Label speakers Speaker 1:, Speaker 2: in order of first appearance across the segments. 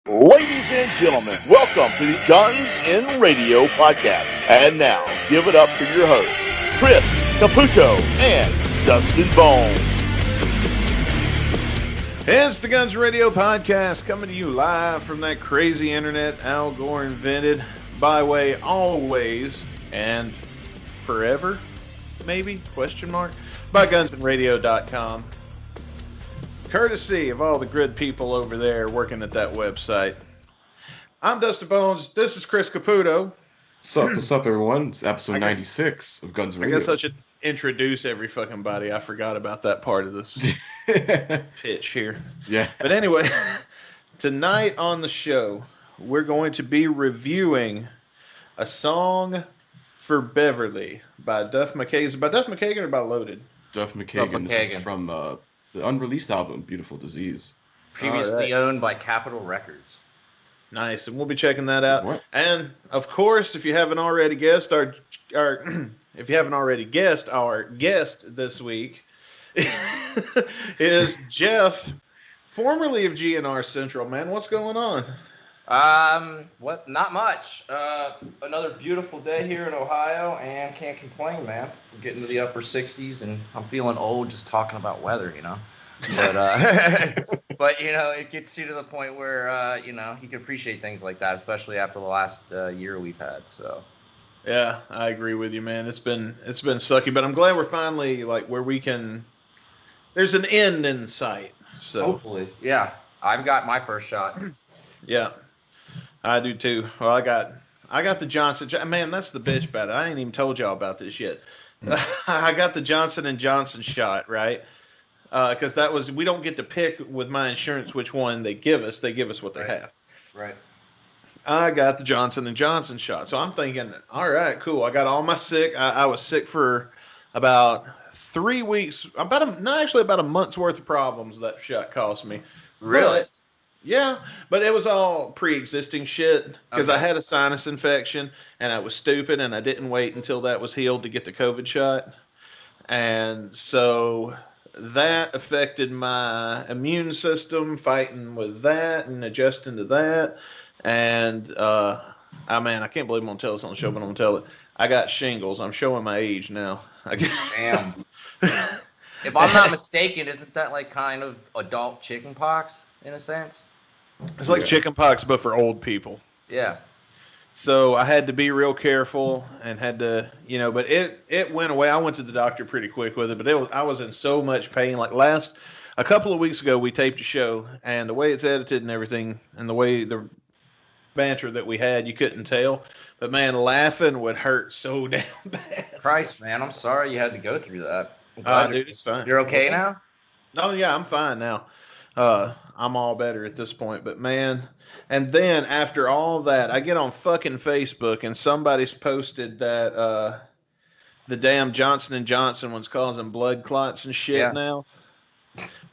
Speaker 1: Ladies and gentlemen, welcome to the Guns in Radio podcast. And now, give it up for your hosts, Chris, Caputo, and Dustin Bonez.
Speaker 2: It's the Guns Radio podcast coming to you live from that crazy internet Al Gore invented by way always and forever, maybe, question mark, by gunsandradio.com. Courtesy of all the good people over there working at that website. I'm Dustin Bonez. This is Chris Caputo.
Speaker 3: What's up, everyone? It's episode 96 of Guns Radio.
Speaker 2: I guess I should introduce every fucking body. I forgot about that part of this pitch here.
Speaker 3: Yeah.
Speaker 2: But anyway, tonight on the show, we're going to be reviewing a song for Beverly by Duff McKagan. Is it by Duff McKagan or by Loaded?
Speaker 3: Duff McKagan. This is from the unreleased album, Beautiful Disease.
Speaker 4: Previously owned by Caputo Records.
Speaker 2: Nice, and we'll be checking that out.
Speaker 3: What?
Speaker 2: And of course, if you haven't already guessed, our guest this week is Jeff, formerly of GNR Central. Man, what's going on?
Speaker 4: What? Not much. Another beautiful day here in Ohio, and can't complain, man. We're getting to the upper 60s, and I'm feeling old just talking about weather, you know. But but you know, it gets you to the point where you know, you can appreciate things like that, especially after the last year we've had. So.
Speaker 2: Yeah, I agree with you, man. It's been sucky, but I'm glad we're finally like where we can. There's an end in sight. So
Speaker 4: hopefully, yeah. I've got my first shot.
Speaker 2: Yeah. I do too. Well, I got the Johnson. Man, that's the bitch about it. I ain't even told y'all about this yet. I got the Johnson & Johnson shot, right? Because we don't get to pick with my insurance which one they give us. They give us what they have.
Speaker 4: Right.
Speaker 2: I got the Johnson & Johnson shot. So I'm thinking, all right, cool. I got all my sick. I was sick for about 3 weeks. About a month's worth of problems that shot cost me.
Speaker 4: Really?
Speaker 2: Yeah, but it was all pre-existing shit because I had a sinus infection and I was stupid and I didn't wait until that was healed to get the COVID shot. And so that affected my immune system, fighting with that and adjusting to that. And, I can't believe I'm going to tell this on the show, but I'm going to tell it. I got shingles. I'm showing my age now.
Speaker 4: Damn. If I'm not mistaken, isn't that like kind of adult chicken pox in a sense?
Speaker 2: It's like chicken pox, but for old people.
Speaker 4: Yeah.
Speaker 2: So I had to be real careful and had to, but it went away. I went to the doctor pretty quick with it, but I was in so much pain. Like a couple of weeks ago, we taped a show, and the way it's edited and everything, and the way the banter that we had, you couldn't tell. But man, laughing would hurt so damn bad.
Speaker 4: Christ, man, I'm sorry you had to go through that.
Speaker 2: Dude, it's fine.
Speaker 4: You're okay now?
Speaker 2: Oh yeah, I'm fine now. I'm all better at this point, but man, and then after all that, I get on fucking Facebook and somebody's posted that the damn Johnson & Johnson one's causing blood clots and shit now.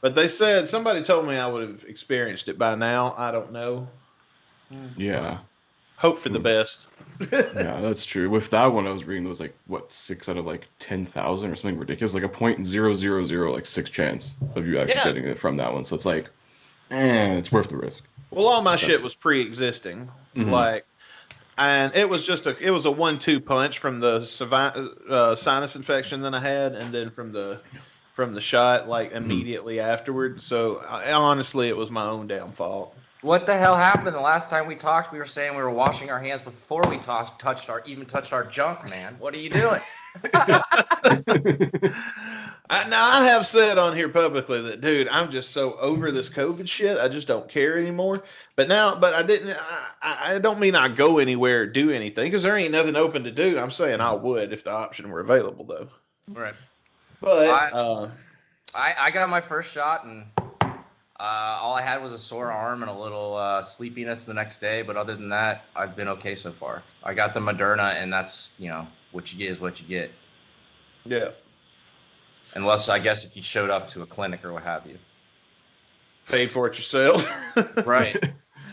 Speaker 2: But they said, somebody told me I would have experienced it by now. I don't know.
Speaker 3: Yeah.
Speaker 2: Hope for the best.
Speaker 3: Yeah, that's true. With that one, I was reading, it was like, 6 out of 10,000 or something ridiculous, like a 0.0006 chance of you actually getting it from that one. So it's like, it's worth the risk.
Speaker 2: Well, all my shit was pre-existing, and it was just a 1-2 punch from the sinus infection that I had, and then from the shot immediately afterward. So honestly, it was my own damn fault.
Speaker 4: What the hell happened the last time we talked? We were saying we were washing our hands before we touched our junk, man. What are you doing?
Speaker 2: I have said on here publicly that, dude, I'm just so over this COVID shit. I just don't care anymore. But I don't mean I go anywhere or do anything because there ain't nothing open to do. I'm saying I would if the option were available, though.
Speaker 4: Right.
Speaker 2: But
Speaker 4: I got my first shot and all I had was a sore arm and a little sleepiness the next day. But other than that, I've been okay so far. I got the Moderna, and that's, what you get is what you get.
Speaker 2: Yeah.
Speaker 4: Unless, I guess, if you showed up to a clinic or what have you.
Speaker 2: Pay for it yourself.
Speaker 4: Right.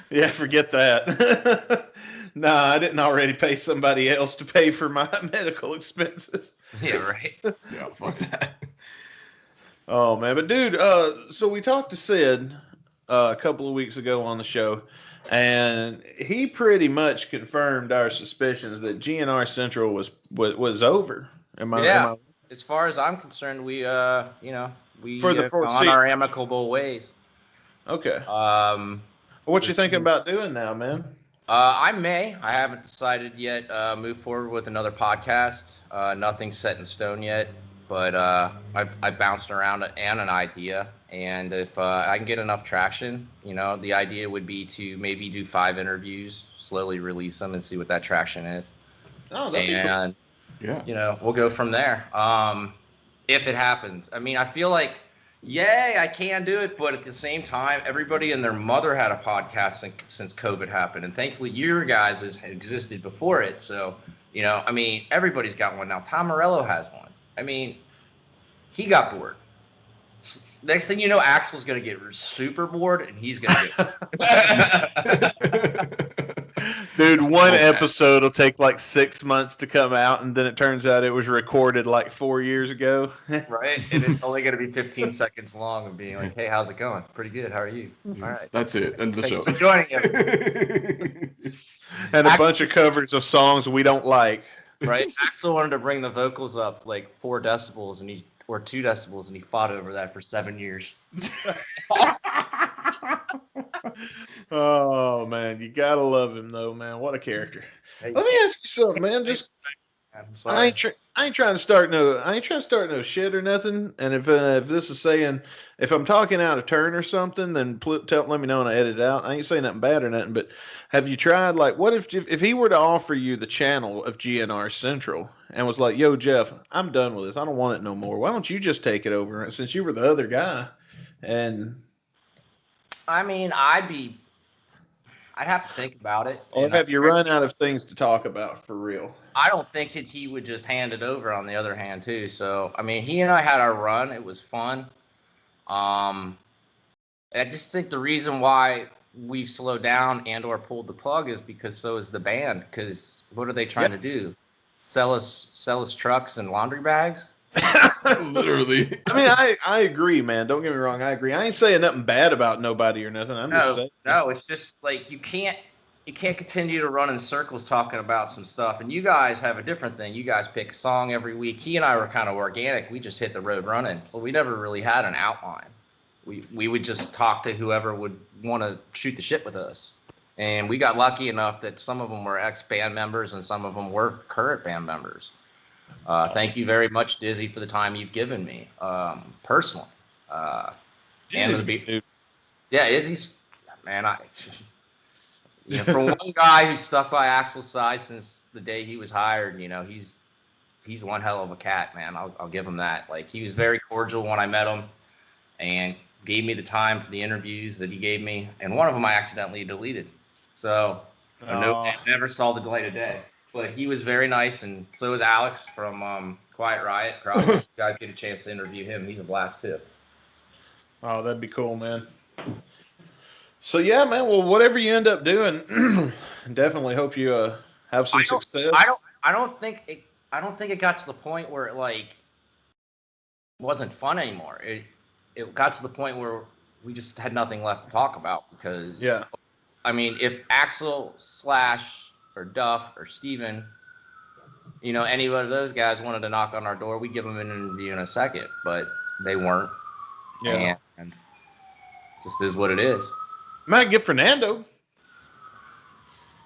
Speaker 2: Yeah, forget that. No, I didn't already pay somebody else to pay for my medical expenses.
Speaker 4: Yeah, right.
Speaker 3: Yeah, fuck that.
Speaker 2: Oh, man. But, dude, so we talked to Sid a couple of weeks ago on the show, and he pretty much confirmed our suspicions that GNR Central was over. Am I
Speaker 4: as far as I'm concerned, we we
Speaker 2: for the
Speaker 4: on our amicable ways.
Speaker 2: Okay.
Speaker 4: What
Speaker 2: you thinking about doing now, man?
Speaker 4: I haven't decided yet. Move forward with another podcast. Nothing's set in stone yet, but I've bounced around an idea, and if I can get enough traction, the idea would be to maybe do 5 interviews, slowly release them, and see what that traction is.
Speaker 2: Oh, that'd be cool.
Speaker 4: Yeah. We'll go from there. If it happens, I mean, I feel like, yay, I can do it, but at the same time, everybody and their mother had a podcast since COVID happened, and thankfully your guys has existed before it. So, I mean, everybody's got one now. Tom Morello has one. I mean, he got bored. Next thing you know, Axel's going to get super bored, and he's going to get
Speaker 2: Dude, one episode will take like 6 months to come out, and then it turns out it was recorded like 4 years ago.
Speaker 4: Right? And it's only going to be 15 seconds long of being like, hey, how's it going? Pretty good. How are you? All right.
Speaker 3: That's it. End of the show.
Speaker 4: Thanks for joining us.
Speaker 2: And a bunch of covers of songs we don't like.
Speaker 4: Right? Axel wanted to bring the vocals up like 4 decibels, or 2 decibels, and he fought over that for 7 years.
Speaker 2: Oh man, you gotta love him though, man. What a character. Let me ask you something, man. I ain't trying to start no shit or nothing. And if this is saying, if I'm talking out of turn or something, then let me know and I edit it out. I ain't saying nothing bad or nothing. But have you tried, like, what if he were to offer you the channel of GNR Central and was like, yo, Jeff, I'm done with this. I don't want it no more. Why don't you just take it over since you were the other guy? And
Speaker 4: I mean, I'd have to think about it.
Speaker 2: Or have you run out of things to talk about for real?
Speaker 4: I don't think that he would just hand it over on the other hand, too. So, I mean, he and I had our run. It was fun. I just think the reason why we've slowed down and or pulled the plug is because so is the band. Because what are they trying to do? Sell us trucks and laundry bags?
Speaker 3: Literally.
Speaker 2: I mean, I agree, man. Don't get me wrong. I agree. I ain't saying nothing bad about nobody or nothing. Just saying.
Speaker 4: No, it's just like you can't continue to run in circles talking about some stuff. And you guys have a different thing. You guys pick a song every week. He and I were kind of organic. We just hit the road running. So we never really had an outline. We would just talk to whoever would want to shoot the shit with us. And we got lucky enough that some of them were ex-band members and some of them were current band members. Thank you very much, Dizzy, for the time you've given me, personally. Izzy's, man, for one guy who's stuck by Axel's side since the day he was hired, he's one hell of a cat, man. I'll give him that. Like, he was very cordial when I met him and gave me the time for the interviews that he gave me. And one of them I accidentally deleted. So I never saw the light of day. But he was very nice, and so was Alex from Quiet Riot. You guys get a chance to interview him. He's a blast, too.
Speaker 2: Oh, that'd be cool, man. So, yeah, man, well, whatever you end up doing, definitely hope you have some success.
Speaker 4: I don't think it got to the point where it, like, wasn't fun anymore. It got to the point where we just had nothing left to talk about because,
Speaker 2: yeah.
Speaker 4: I mean, if Axel / or Duff or Steven, any of those guys wanted to knock on our door, we'd give them an interview in a second, but they weren't.
Speaker 2: Yeah.
Speaker 4: And just is what it is.
Speaker 2: Might get Fernando.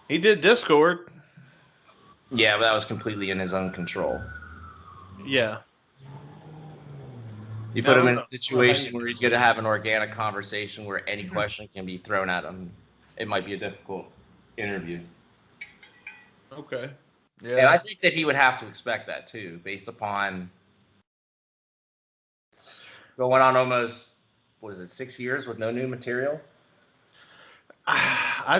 Speaker 2: He did Discord.
Speaker 4: Yeah, but that was completely in his own control.
Speaker 2: Yeah.
Speaker 4: You put him in a situation where he's going to have an organic conversation where any question can be thrown at him. It might be a difficult interview.
Speaker 2: Okay. Yeah.
Speaker 4: And I think that he would have to expect that too, based upon going on almost, 6 years with no new material?
Speaker 2: I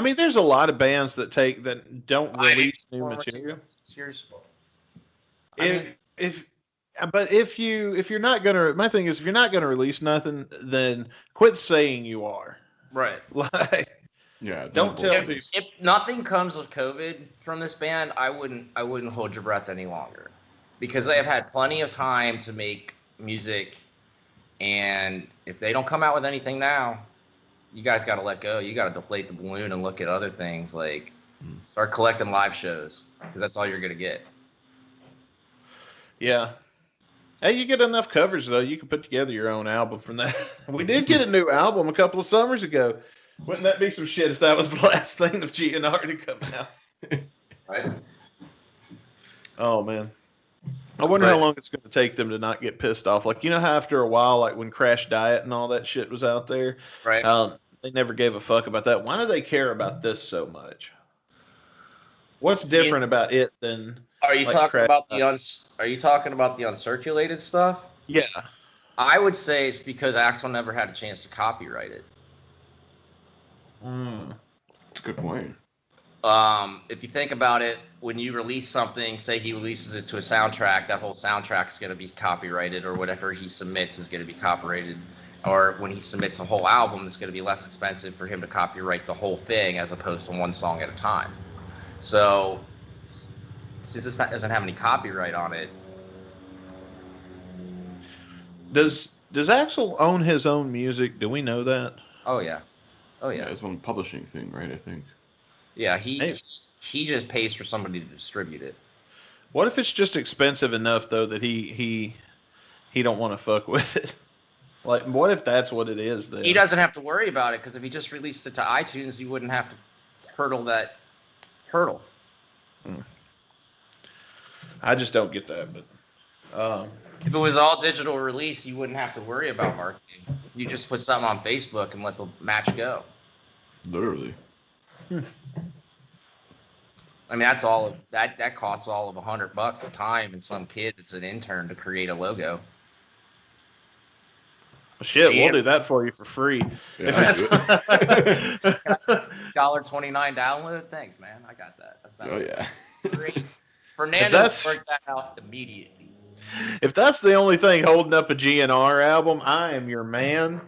Speaker 2: mean, there's a lot of bands that don't release new material.
Speaker 4: Seriously.
Speaker 2: If you're not gonna, my thing is, if you're not gonna release nothing, then quit saying you are.
Speaker 4: Right.
Speaker 2: Like,
Speaker 3: yeah.
Speaker 2: Don't tell people.
Speaker 4: If nothing comes of COVID from this band, I wouldn't hold your breath any longer, because they have had plenty of time to make music, and if they don't come out with anything now, you guys got to let go. You got to deflate the balloon and look at other things. Like, start collecting live shows because that's all you're gonna get.
Speaker 2: Yeah. Hey, you get enough covers though, you can put together your own album from that. We did get a new album a couple of summers ago. Wouldn't that be some shit if that was the last thing of GNR to come out?
Speaker 4: Right.
Speaker 2: Oh man. I wonder how long it's going to take them to not get pissed off. Like, you know how after a while, like when Crash Diet and all that shit was out there,
Speaker 4: Right.
Speaker 2: They never gave a fuck about that. Why do they care about this so much? What's different about it than?
Speaker 4: Are you
Speaker 2: like,
Speaker 4: talking
Speaker 2: Crash
Speaker 4: about
Speaker 2: Diet?
Speaker 4: Are you talking about the uncirculated stuff?
Speaker 2: Yeah.
Speaker 4: I would say it's because Axl never had a chance to copyright it.
Speaker 3: That's a good point.
Speaker 4: If you think about it, when you release something, say he releases it to a soundtrack, that whole soundtrack is going to be copyrighted, or whatever he submits is going to be copyrighted. Or when he submits a whole album, it's going to be less expensive for him to copyright the whole thing as opposed to one song at a time. So, since it doesn't have any copyright on it.
Speaker 2: Does Axl own his own music? Do we know that?
Speaker 4: Oh yeah.
Speaker 3: Yeah, it's one publishing thing, right? I think.
Speaker 4: Yeah, he just pays for somebody to distribute it.
Speaker 2: What if it's just expensive enough though that he don't want to fuck with it? Like, what if that's what it is then?
Speaker 4: He doesn't have to worry about it because if he just released it to iTunes, he wouldn't have to hurdle that hurdle.
Speaker 2: I just don't get that, but
Speaker 4: if it was all digital release, you wouldn't have to worry about marketing. You just put something on Facebook and let the match go.
Speaker 3: Literally.
Speaker 4: I mean, that's all of that costs all of $100 a time, and some kid that's an intern to create a logo.
Speaker 2: Shit, we'll do that for you for free.
Speaker 3: Yeah,
Speaker 4: $1.29 download. Thanks, man. I got that.
Speaker 3: yeah.
Speaker 4: Great. Fernando worked that out immediately.
Speaker 2: If that's the only thing holding up a GNR album, I am your man.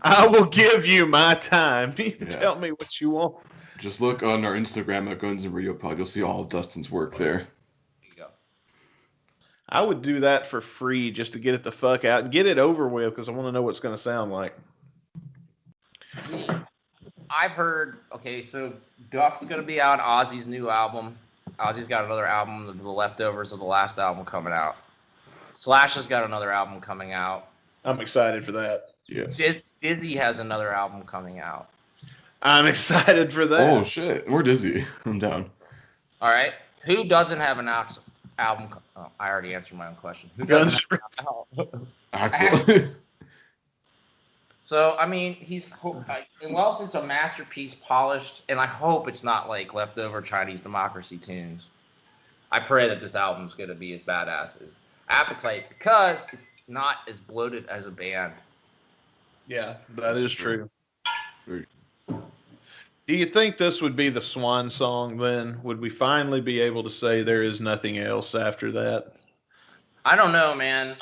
Speaker 2: I will give you my time. Tell me what you want.
Speaker 3: Just look on our Instagram at Guns and Radio Pod. You'll see all of Dustin's work there.
Speaker 4: There you go.
Speaker 2: I would do that for free just to get it the fuck out and get it over with because I want to know what it's going to sound like.
Speaker 4: See, I've heard, okay, so Duck's going to be on Ozzy's new album. Ozzy's got another album, the leftovers of the last album coming out. Slash has got another album coming out.
Speaker 2: I'm excited for that.
Speaker 3: Yes.
Speaker 4: Dizzy has another album coming out.
Speaker 2: I'm excited for that.
Speaker 3: Oh, shit. We're dizzy. I'm down.
Speaker 4: All right. Who doesn't have an album? Oh, I already answered my own question. Who doesn't have an album?
Speaker 3: Axl.
Speaker 4: So, I mean, unless it's a masterpiece polished, and I hope it's not like leftover Chinese democracy tunes. I pray that this album's going to be as badass as Appetite because it's not as bloated as a band.
Speaker 2: Yeah, that is true. Do you think this would be the swan song then? Would we finally be able to say there is nothing else after that?
Speaker 4: I don't know, man.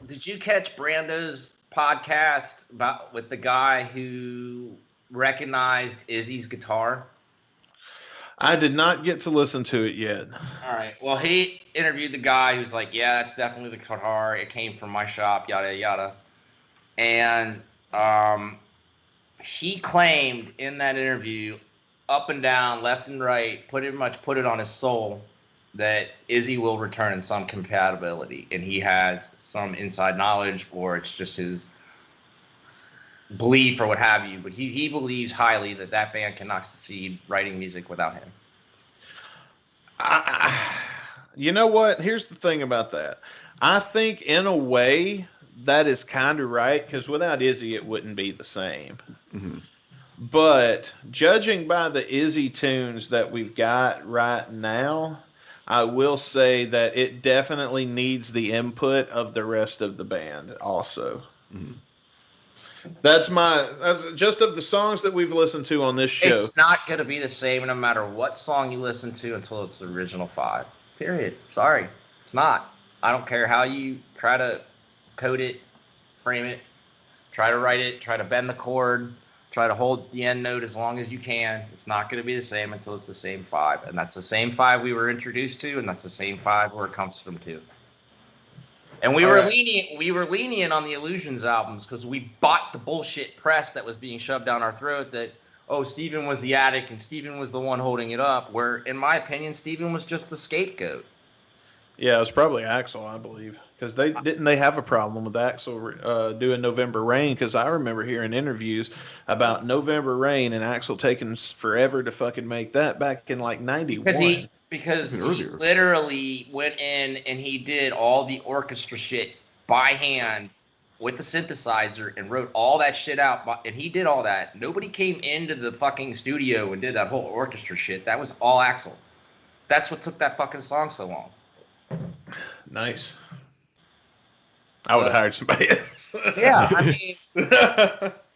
Speaker 4: Did you catch Brando's podcast with the guy who recognized Izzy's guitar?
Speaker 2: I did not get to listen to it yet.
Speaker 4: All right. Well, he interviewed the guy who's like, yeah, that's definitely the guitar. It came from my shop, yada, yada. And he claimed in that interview, up and down, left and right, pretty much put it on his soul that Izzy will return in some compatibility. And he has some inside knowledge, or it's just his belief or what have you. But he believes highly that band cannot succeed writing music without him.
Speaker 2: You know what? Here's the thing about that. I think in a way that is kind of right because without Izzy, it wouldn't be the same.
Speaker 3: Mm-hmm.
Speaker 2: But judging by the Izzy tunes that we've got right now, I will say that it definitely needs the input of the rest of the band also.
Speaker 3: Mm-hmm.
Speaker 2: That's just of the songs that we've listened to on this show.
Speaker 4: It's not going to be the same no matter what song you listen to until it's the original 5. Period. Sorry. It's not. I don't care how you try to code it, frame it, try to write it, try to bend the chord, try to hold the end note as long as you can. It's not going to be the same until it's the same 5. And that's the same 5 we were introduced to, and that's the same 5 we're accustomed to. And we were lenient. We were lenient on the Illusions albums because we bought the bullshit press that was being shoved down our throat. That Steven was the addict and Steven was the one holding it up. Where, in my opinion, Steven was just the scapegoat.
Speaker 2: Yeah, it was probably Axl, I believe, because they have a problem with Axl doing November Rain. Because I remember hearing interviews about November Rain and Axl taking forever to fucking make that back in like '91.
Speaker 4: Because he literally went in and he did all the orchestra shit by hand with the synthesizer and wrote all that shit out. And he did all that. Nobody came into the fucking studio and did that whole orchestra shit. That was all Axl. That's what took that fucking song so long.
Speaker 2: Nice. I would have hired somebody else.
Speaker 4: Yeah, I mean,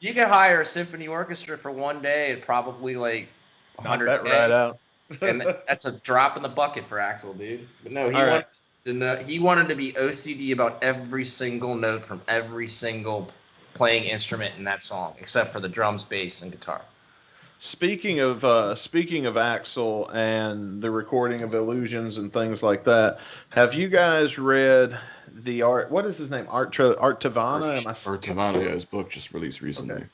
Speaker 4: you could hire a symphony orchestra for one day and probably like 100
Speaker 2: Knock that right out.
Speaker 4: And that's a drop in the bucket for Axl, dude. But no, he wanted to be OCD about every single note from every single playing instrument in that song, except for the drums, bass, and guitar.
Speaker 1: Speaking of Axl and the recording of Illusions and things like that, have you guys read the art? What is his name? Art Tavana?
Speaker 3: Art Tavana, yeah, his book just released recently.
Speaker 1: Okay.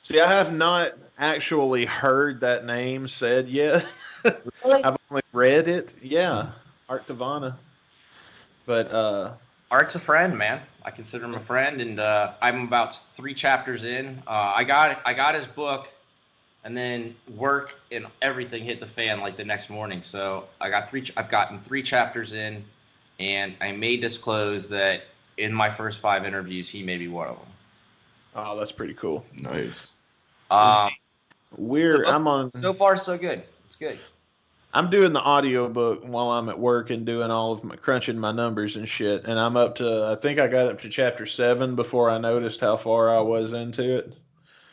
Speaker 1: See, I have not actually heard that name said yet.
Speaker 4: Really?
Speaker 1: I've only read it. Yeah, Art Tavana. But
Speaker 4: Art's a friend, man. I consider him a friend, and I'm about 3 chapters in. I got his book, and then work and everything hit the fan like the next morning. So I've gotten 3 chapters in, and I may disclose that in my first 5 interviews, he may be one of them.
Speaker 1: Oh, that's pretty cool.
Speaker 3: Nice.
Speaker 1: I'm on.
Speaker 4: So far, so good. It's good.
Speaker 1: I'm doing the audio book while I'm at work and doing all of my crunching my numbers and shit. And I'm up to, I think I got up to chapter 7 before I noticed how far I was into it.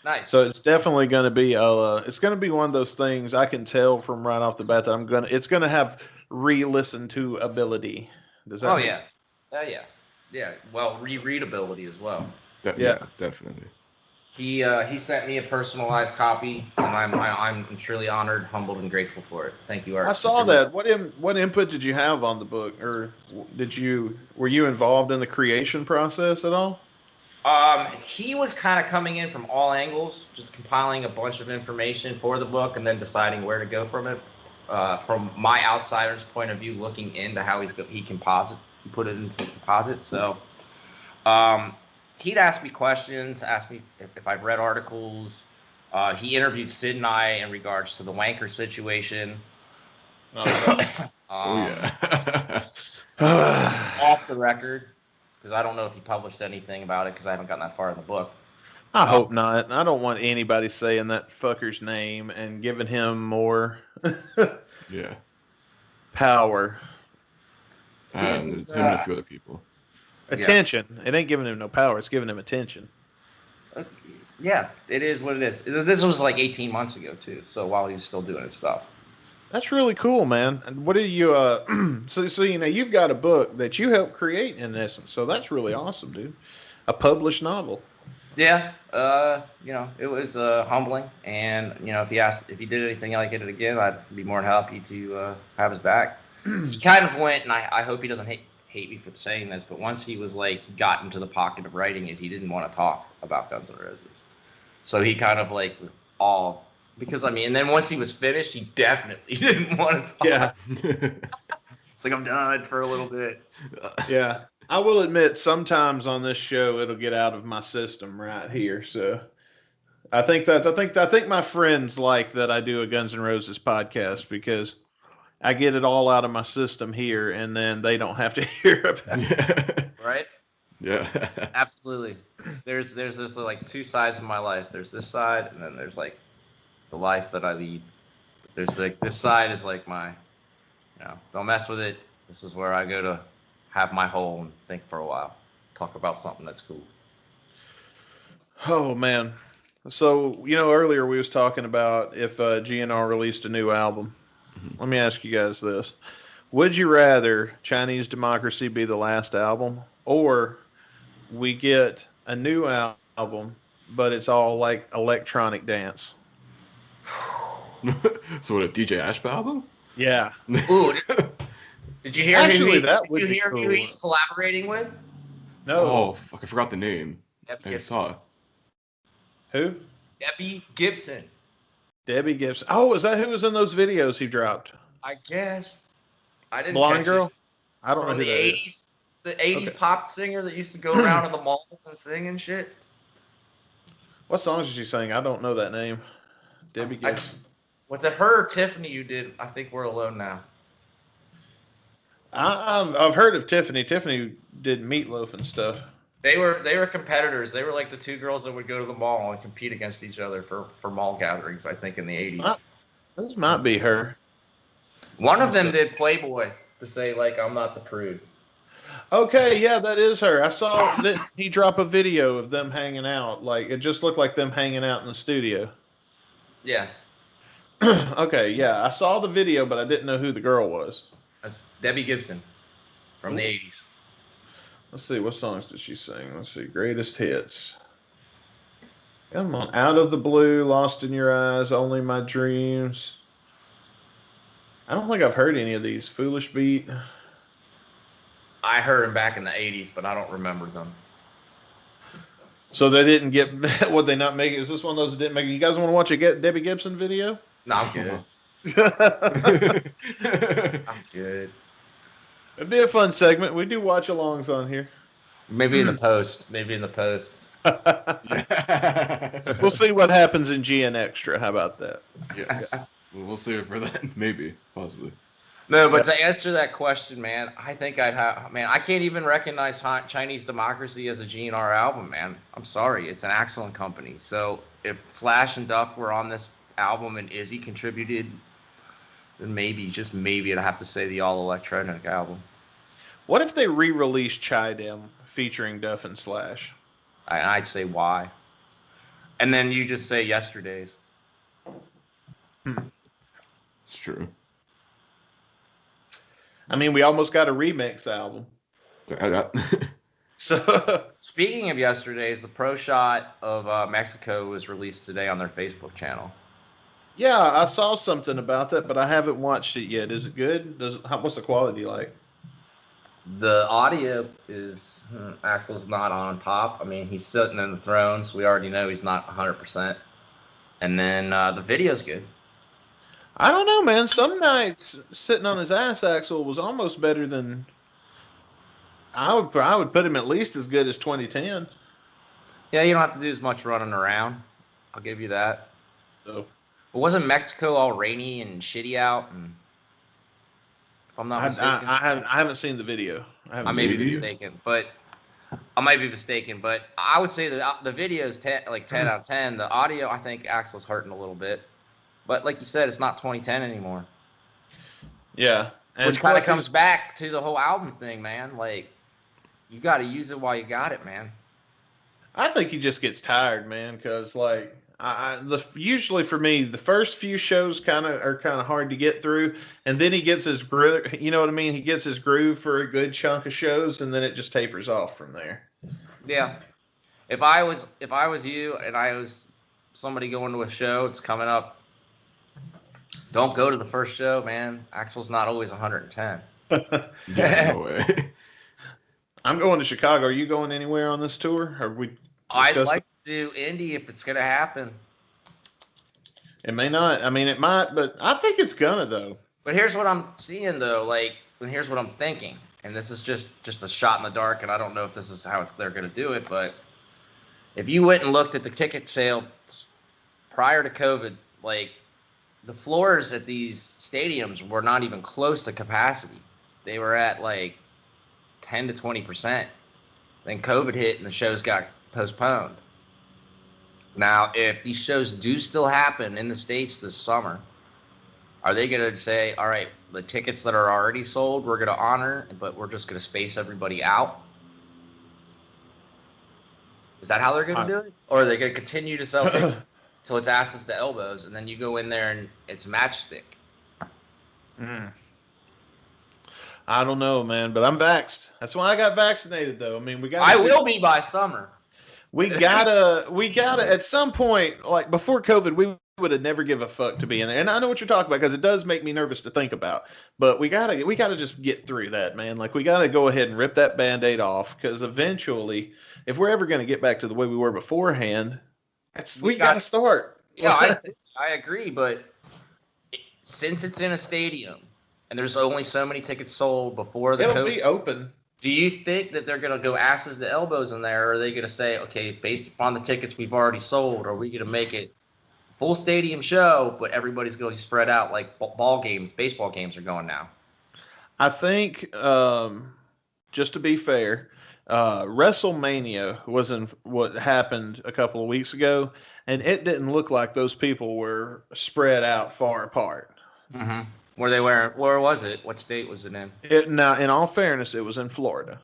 Speaker 4: Nice.
Speaker 1: So it's definitely going to be it's going to be one of those things I can tell from right off the bat that it's going to have re-listen to ability. Does that make sense?
Speaker 4: Yeah. Well, rereadability as well.
Speaker 3: Yeah, definitely.
Speaker 4: He sent me a personalized copy, and I'm truly honored, humbled, and grateful for it. Thank you, Art.
Speaker 1: I saw that. What input did you have on the book, or were you involved in the creation process at all?
Speaker 4: He was kind of coming in from all angles, just compiling a bunch of information for the book, and then deciding where to go from it. From my outsider's point of view, looking into how he put it into composite. So, he'd ask me questions, ask me if I've read articles. He interviewed Sid and I in regards to the wanker situation.
Speaker 3: Yeah.
Speaker 4: Off the record, because I don't know if he published anything about it, because I haven't gotten that far in the book.
Speaker 1: I hope not. I don't want anybody saying that fucker's name and giving him more power.
Speaker 3: There's him and a few other people.
Speaker 1: Attention. Yeah. It ain't giving him no power. It's giving him attention.
Speaker 4: Yeah, it is what it is. This was like 18 months ago, too. So while he's still doing his stuff.
Speaker 1: That's really cool, man. And what do you, so you've got a book that you helped create in essence. So that's really awesome, dude. A published novel.
Speaker 4: Yeah. It was humbling. And, if he did anything like it again, I'd be more than happy to have his back. He kind of went, and I hope he doesn't hate me for saying this, but once he was got into the pocket of writing it, he didn't want to talk about Guns N' Roses. So he kind of was all, because and then once he was finished, he definitely didn't want to talk.
Speaker 1: Yeah.
Speaker 4: It's like, I'm done for a little bit.
Speaker 1: Yeah. I will admit sometimes on this show, it'll get out of my system right here. So I think my friends like that I do a Guns N' Roses podcast because I get it all out of my system here, and then they don't have to hear about it.
Speaker 4: Right?
Speaker 3: Yeah.
Speaker 4: Absolutely. There's this 2 sides of my life. There's this side, and then there's the life that I lead. There's this side is my, don't mess with it. This is where I go to have my hole and think for a while. Talk about something that's cool.
Speaker 1: Oh, man. So, earlier we was talking about if GNR released a new album. Let me ask you guys this. Would you rather Chinese Democracy be the last album, or we get a new album, but it's all electronic dance?
Speaker 3: So what, a DJ Ashba album?
Speaker 1: Yeah.
Speaker 4: Ooh, did you hear
Speaker 1: Actually,
Speaker 4: who he's collaborating with?
Speaker 1: No.
Speaker 3: Oh, fuck, I forgot the name.
Speaker 4: Debbie
Speaker 3: I
Speaker 4: Gibson.
Speaker 3: saw it.
Speaker 1: Who?
Speaker 4: Debbie Gibson.
Speaker 1: Debbie Gibson. Oh, is that who was in those videos he dropped?
Speaker 4: I guess. I didn't
Speaker 1: Blonde
Speaker 4: catch
Speaker 1: girl?
Speaker 4: it.
Speaker 1: I don't know
Speaker 4: From
Speaker 1: who
Speaker 4: the
Speaker 1: that is.
Speaker 4: 80s. The 80s
Speaker 1: Okay.
Speaker 4: pop singer that used to go around in the malls and sing and shit.
Speaker 1: What songs did she sing? I don't know that name. Debbie Gibson.
Speaker 4: Was it her or Tiffany you did I Think We're Alone Now?
Speaker 1: I've heard of Tiffany. Tiffany did Meatloaf and stuff.
Speaker 4: They were competitors. They were like the two girls that would go to the mall and compete against each other for mall gatherings, I think, in the 80s.
Speaker 1: This might be her.
Speaker 4: One of them did Playboy to say, like, I'm not the prude.
Speaker 1: Okay, yeah, that is her. I saw that he dropped a video of them hanging out. Like, it just looked like them hanging out in the studio.
Speaker 4: Yeah.
Speaker 1: Okay, yeah, I saw the video, but I didn't know who the girl was.
Speaker 4: That's Debbie Gibson from the 80s.
Speaker 1: Let's see, what songs did she sing? Let's see, greatest hits. Come on, Out of the Blue, Lost in Your Eyes, Only My Dreams. I don't think I've heard any of these. Foolish Beat.
Speaker 4: I heard them back in the 80s, but I don't remember them.
Speaker 1: So they didn't get, would they not make it? Is this one of those that didn't make it? You guys want to watch a Debbie Gibson video?
Speaker 4: No, I'm good.
Speaker 1: It'd
Speaker 4: I'm good.
Speaker 1: be a fun segment. We do watch alongs on here.
Speaker 4: Maybe in the post. Maybe in the post.
Speaker 1: We'll see what happens in GN Extra. How about that?
Speaker 3: Yes. We'll save it for that. Maybe. Possibly.
Speaker 4: No, but to answer that question, man, I think I'd have. Man, I can't even recognize Chinese Democracy as a GNR album, man. I'm sorry, it's an excellent company. So if Slash and Duff were on this album and Izzy contributed, then maybe, just maybe, I'd have to say the all electronic album.
Speaker 1: What if they re-released Chidem featuring Duff and Slash?
Speaker 4: I'd say why, and then you just say Yesterday's.
Speaker 3: It's true.
Speaker 1: I mean, we almost got a remix album. So
Speaker 4: Speaking of Yesterday's, the pro shot of Mexico was released today on their Facebook channel.
Speaker 1: yeah, I saw something about that, but I haven't watched it yet. Is it good? What's the quality like?
Speaker 4: The audio is Axel's not on top. I mean, he's sitting in the throne, so we already know he's not 100%. And then the video's good.
Speaker 1: I don't know, man. Some nights sitting on his ass, Axel was almost better than. I would put him at least as good as 2010.
Speaker 4: Yeah, you don't have to do as much running around. I'll give you that.
Speaker 1: So
Speaker 4: But wasn't Mexico all rainy and shitty out? And if I'm not mistaken,
Speaker 1: I haven't seen the video.
Speaker 4: I may be mistaken, but I might be mistaken. But I would say that the video is 10 out of 10. The audio, I think Axel's hurting a little bit. But like you said, it's not 2010 anymore.
Speaker 1: Yeah. And
Speaker 4: which kind of comes back to the whole album thing, man. Like, you got to use it while you got it, man.
Speaker 1: I think he just gets tired, man, because like usually for me, the first few shows are kind of hard to get through, and then he gets his groove. You know what I mean? He gets his groove for a good chunk of shows, and then it just tapers off from there.
Speaker 4: Yeah. If I was you and I was somebody going to a show, it's coming up. Don't go to the first show, man. Axel's not always 110.
Speaker 3: Yeah, no way.
Speaker 1: I'm going to Chicago. Are you going anywhere on this tour?
Speaker 4: I'd like to do Indy if it's going to happen.
Speaker 1: It may not. I mean, it might, but I think it's gonna though.
Speaker 4: But here's what I'm seeing though, and here's what I'm thinking, and this is just a shot in the dark, and I don't know if this is how they're going to do it, but if you went and looked at the ticket sales prior to COVID, like, the floors at these stadiums were not even close to capacity. They were at like 10 to 20%. Then COVID hit and the shows got postponed. Now, if these shows do still happen in the States this summer, are they going to say, all right, the tickets that are already sold, we're going to honor, but we're just going to space everybody out? Is that how they're going to do it? Or are they going to continue to sell tickets till it's asses to elbows, and then you go in there and it's matchstick?
Speaker 1: I don't know, man, but I'm vaxxed. That's why I got vaccinated, though. I mean,
Speaker 4: I will be by summer.
Speaker 1: We gotta at some point, like before COVID, we would never give a fuck to be in there. And I know what you're talking about because it does make me nervous to think about. But we gotta just get through that, man. Like we gotta go ahead and rip that Band-Aid off because eventually, if we're ever gonna get back to the way we were beforehand, we gotta start.
Speaker 4: Yeah, I agree, but since it's in a stadium and there's only so many tickets sold before the
Speaker 1: It'll be open.
Speaker 4: Do you think that they're going to go asses to elbows in there, or are they going to say, okay, based upon the tickets we've already sold, are we going to make it full stadium show, but everybody's going to spread out like baseball games are going now?
Speaker 1: I think, just to be fair, WrestleMania was in what happened a couple of weeks ago, and it didn't look like those people were spread out far apart.
Speaker 4: Mm-hmm. Where was it? What state was it in?
Speaker 1: Now, in all fairness, it was in Florida.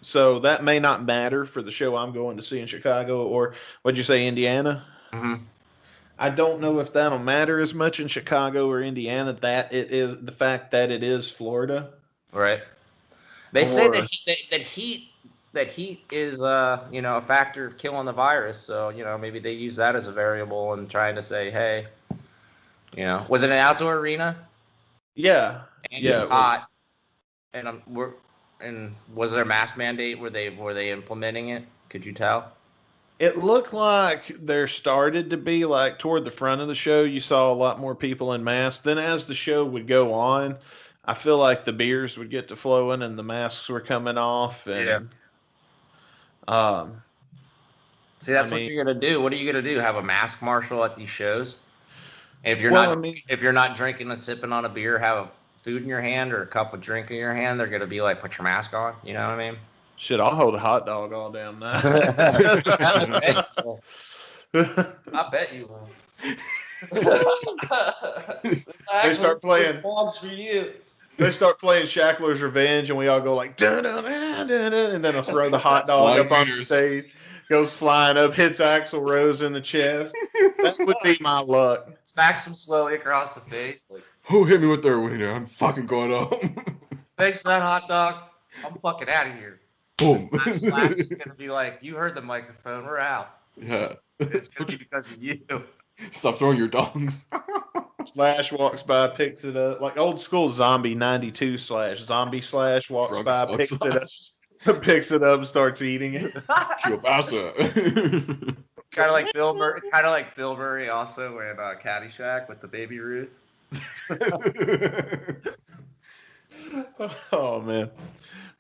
Speaker 1: So that may not matter for the show I'm going to see in Chicago, or what'd you say, Indiana?
Speaker 4: Mm-hmm.
Speaker 1: I don't know if that'll matter as much in Chicago or Indiana. That it is the fact that it is Florida,
Speaker 4: right? They say that heat is a factor of killing the virus. So maybe they use that as a variable and trying to say, hey, was it an outdoor arena?
Speaker 1: Yeah,
Speaker 4: and it was hot. And was there a mask mandate? Were they implementing it? Could you tell?
Speaker 1: It looked like there started to be, like, toward the front of the show, you saw a lot more people in masks. Then as the show would go on, I feel like the beers would get to flowing and the masks were coming off. And,
Speaker 4: see, that's what you're going to do. What are you going to do? Have a mask marshal at these shows? And if you're not drinking and sipping on a beer, have a food in your hand or a cup of drink in your hand, they're going to be like, put your mask on. You know what I mean?
Speaker 1: Shit, I'll hold a hot dog all damn night.
Speaker 4: I bet you will.
Speaker 1: They start playing.
Speaker 4: Blogs for you.
Speaker 1: They start playing Shackler's Revenge, and we all go like, dun, dun, dun, dun, dun, and then they'll throw the hot dog up on the stage, goes flying up, hits Axl Rose in the chest. That would be my luck.
Speaker 4: Smacks him slowly across the face. Like,
Speaker 3: who hit me with their wiener? I'm fucking going home.
Speaker 4: Thanks for that hot dog. I'm fucking out of here.
Speaker 3: Boom.
Speaker 4: Slash is gonna be like, you heard the microphone. We're out.
Speaker 3: Yeah.
Speaker 4: It's gonna be because of you.
Speaker 3: Stop throwing your dogs.
Speaker 1: Slash walks by, picks it up. Like old school Zombie 92 Slash. Zombie Slash walks
Speaker 3: Drunk
Speaker 1: by, picks it up, picks it up, and starts eating it.
Speaker 4: Kind of like Bill Murray also in Caddyshack with the Baby Ruth.
Speaker 1: Oh man.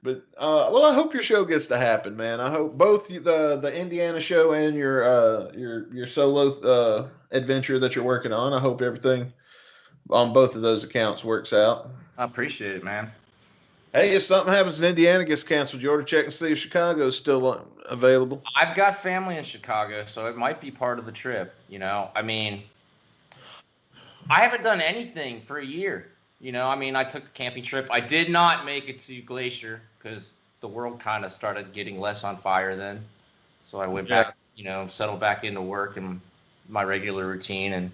Speaker 1: But well, I hope your show gets to happen, man. I hope both the Indiana show and your solo adventure that you're working on. I hope everything on both of those accounts works out.
Speaker 4: I appreciate it, man.
Speaker 1: Hey, if something happens in Indiana gets canceled, you ought to check and see if Chicago's still available.
Speaker 4: I've got family in Chicago, so it might be part of the trip. I mean, I haven't done anything for a year. I took the camping trip. I did not make it to Glacier because the world kind of started getting less on fire then. So I went back, settled back into work and my regular routine and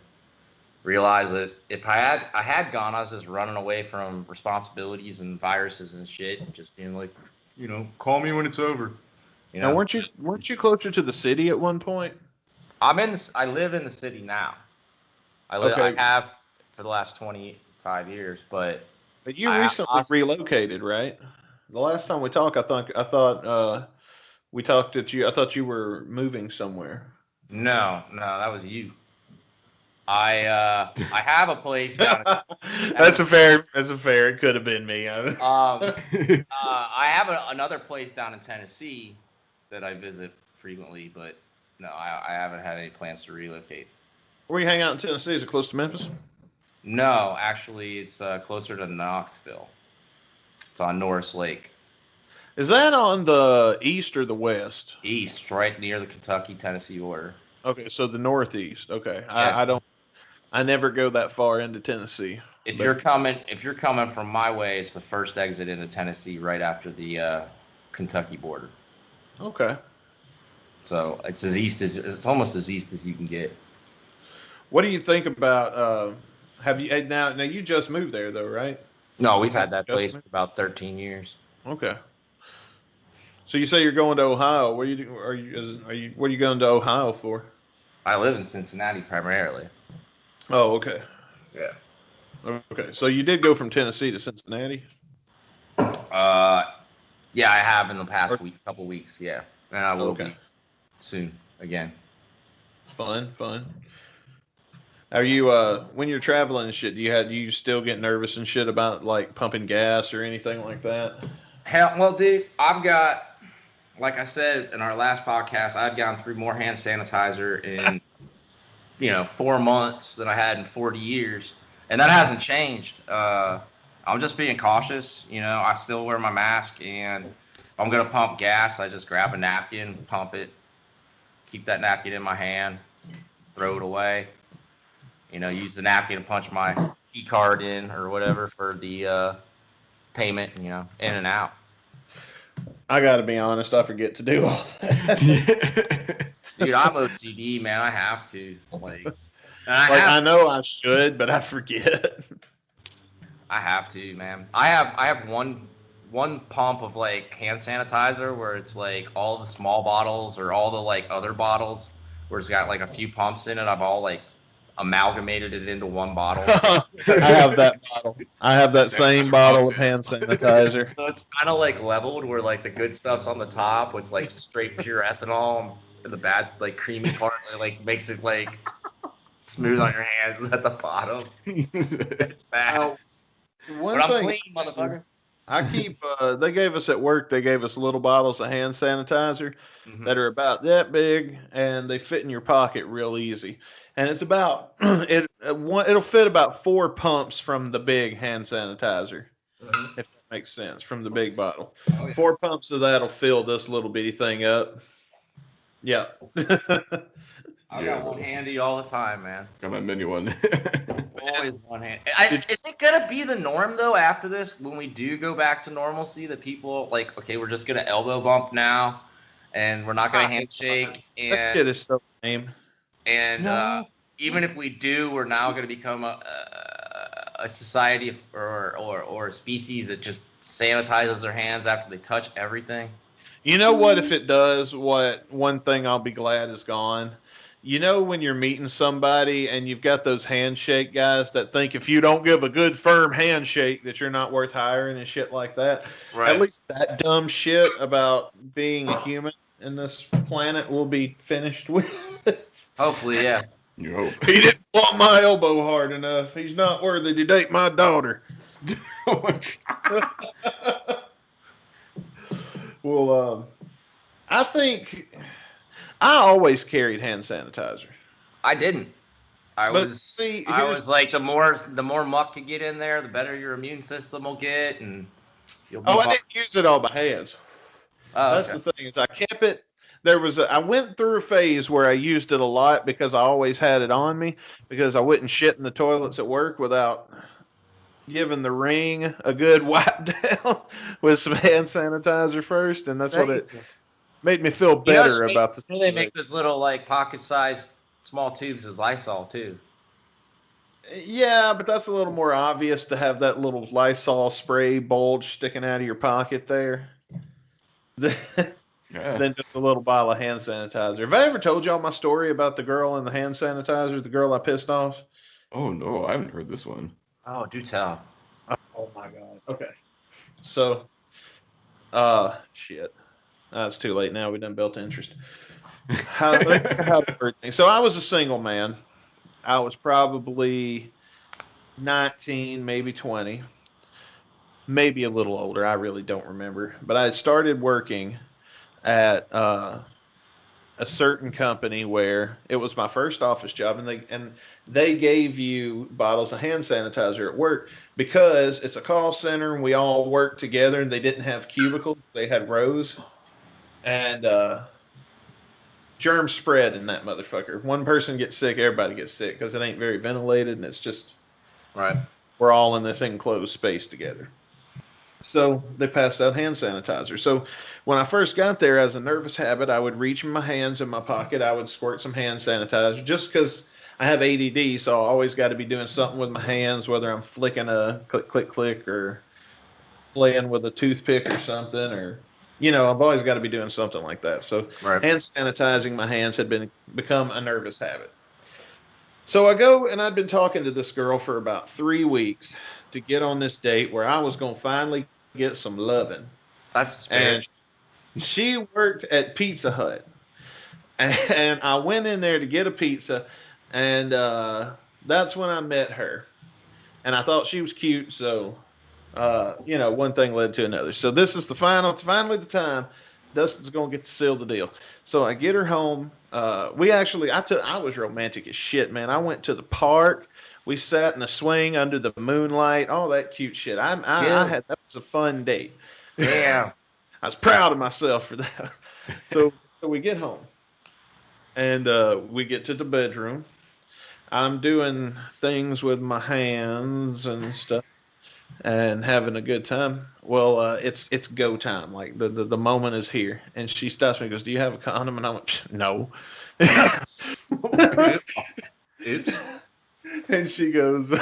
Speaker 4: realized that if I had gone, I was just running away from responsibilities and viruses and shit and just being like, call me when it's over.
Speaker 1: Now, weren't you closer to the city at one point?
Speaker 4: I live in the city now. I have for the last 25 years, but
Speaker 1: you recently relocated, right? The last time we talked, I thought we talked at you. I thought you were moving somewhere.
Speaker 4: No, that was you. I have a place down.
Speaker 1: That's a fair. It could have been me.
Speaker 4: I have another place down in Tennessee that I visit frequently, but no, I haven't had any plans to relocate.
Speaker 1: Where you hang out in Tennessee? Is it close to Memphis?
Speaker 4: No, actually, it's closer to Knoxville. It's on Norris Lake.
Speaker 1: Is that on the east or the west?
Speaker 4: East, right near the Kentucky-Tennessee border.
Speaker 1: Okay, so the northeast. Okay,
Speaker 4: yes.
Speaker 1: I never go that far into Tennessee.
Speaker 4: If you're coming from my way, it's the first exit into Tennessee, right after the Kentucky border.
Speaker 1: Okay.
Speaker 4: So it's almost as east as you can get.
Speaker 1: What do you think about? Have you now you just moved there though, right?
Speaker 4: No, we've had that place for about 13 years.
Speaker 1: Okay. So you say you're going to Ohio. What are you going to Ohio for?
Speaker 4: I live in Cincinnati primarily.
Speaker 1: Oh, okay.
Speaker 4: Yeah.
Speaker 1: Okay. So you did go from Tennessee to Cincinnati?
Speaker 4: Uh, yeah, I have in the past
Speaker 1: Or,
Speaker 4: couple weeks. Yeah, and I will
Speaker 1: okay.
Speaker 4: be soon again.
Speaker 1: Fun. Are you when you're traveling and shit, do you still get nervous and shit about like pumping gas or anything like that?
Speaker 4: Hell, well, dude, I've got, like I said in our last podcast, I've gone through more hand sanitizer in 4 months than I had in 40 years, and that hasn't changed. I'm just being cautious. I still wear my mask, and if I'm gonna pump gas, I just grab a napkin, pump it, keep that napkin in my hand, throw it away. Use the napkin to punch my key card in or whatever for the payment. In and out.
Speaker 1: I gotta be honest, I forget to do all that.
Speaker 4: Dude, I'm OCD, man. I have to
Speaker 1: I know I should, but I forget.
Speaker 4: I have to, man. I have one pump of like hand sanitizer where it's like all the small bottles or all the like other bottles where it's got like a few pumps in it. I've all like amalgamated it into one bottle.
Speaker 1: I have that bottle. I have that same bottle of hand sanitizer.
Speaker 4: So it's kind of like leveled where like the good stuff's on the top with like straight pure ethanol, and the bad's like creamy part that like makes it like smooth on your hands is at the bottom. It's bad.
Speaker 1: One
Speaker 4: But I'm
Speaker 1: thing,
Speaker 4: clean, motherfucker.
Speaker 1: I keep. They gave us at work. They gave us little bottles of hand sanitizer that are about that big, and they fit in your pocket real easy. And it's about it'll fit about 4 pumps from the big hand sanitizer, if that makes sense, from the big bottle.
Speaker 4: Oh, yeah.
Speaker 1: 4 pumps of that'll fill this little bitty thing up. Yeah.
Speaker 4: I've got one handy all the time, man.
Speaker 3: Got my mini one.
Speaker 4: Always one hand. Is it gonna be the norm though after this when we do go back to normalcy that people like, okay, we're just gonna elbow bump now, and we're not gonna handshake,
Speaker 1: That shit is so lame.
Speaker 4: and even if we do, we're now gonna become a society or a species that just sanitizes their hands after they touch everything.
Speaker 1: You know what? If it does, one thing I'll be glad is gone. When you're meeting somebody and you've got those handshake guys that think if you don't give a good firm handshake that you're not worth hiring and shit like that.
Speaker 4: Right.
Speaker 1: At least that dumb shit about being a human in this planet will be finished with.
Speaker 4: Hopefully, yeah.
Speaker 3: You hope.
Speaker 1: He didn't want my elbow hard enough. He's not worthy to date my daughter. Well, I think I always carried hand sanitizer.
Speaker 4: I didn't. I was like the more muck you get in there, the better your immune system will get, and you'll be
Speaker 1: I didn't use it all by hands. That's
Speaker 4: okay.
Speaker 1: the thing is I kept it. I went through a phase where I used it a lot because I always had it on me because I wouldn't shit in the toilets at work without giving the ring a good wipe down with some hand sanitizer first, and that's what it made me feel better about the.
Speaker 4: They make those little like pocket-sized small tubes as Lysol too.
Speaker 1: Yeah, but that's a little more obvious to have that little Lysol spray bulge sticking out of your pocket there than just a little bottle of hand sanitizer. Have I ever told y'all my story about the girl and the hand sanitizer, the girl I pissed off?
Speaker 3: Oh, no, I haven't heard this one.
Speaker 4: Oh, do tell.
Speaker 1: Oh, my God. Okay. So, shit. It's too late now. We done built interest. So I was a single man. I was probably 19, maybe 20, maybe a little older. I really don't remember. But I had started working at a certain company where it was my first office job, and they gave you bottles of hand sanitizer at work because it's a call center and we all worked together, and they didn't have cubicles. They had rows. And germs spread in that motherfucker. If one person gets sick, everybody gets sick because it ain't very ventilated, and it's just
Speaker 4: right.
Speaker 1: We're all in this enclosed space together. So they passed out hand sanitizer. So when I first got there, as a nervous habit, I would reach my hands in my pocket. I would squirt some hand sanitizer just because I have ADD, so I always got to be doing something with my hands, whether I'm flicking a click, click, click, or playing with a toothpick or something, or I've always got to be doing something like that. So
Speaker 4: Right.
Speaker 1: hand sanitizing my hands had become a nervous habit. So I go and I'd been talking to this girl for about 3 weeks to get on this date where I was going to finally get some loving.
Speaker 4: That's the
Speaker 1: And
Speaker 4: spirit.
Speaker 1: she worked at Pizza Hut. And I went in there to get a pizza. And that's when I met her. And I thought she was cute. So, one thing led to another. So this is finally the time Dustin's going to get to seal the deal. So I get her home. I was romantic as shit, man. I went to the park. We sat in the swing under the moonlight, all that cute shit. That was a fun date.
Speaker 4: Yeah.
Speaker 1: I was proud of myself for that. So we get home and we get to the bedroom. I'm doing things with my hands and stuff and having a good time. Well, it's go time. Like the moment is here. And she stops me and goes, "Do you have a condom?" And I went, "No."
Speaker 4: Oops.
Speaker 1: And she goes,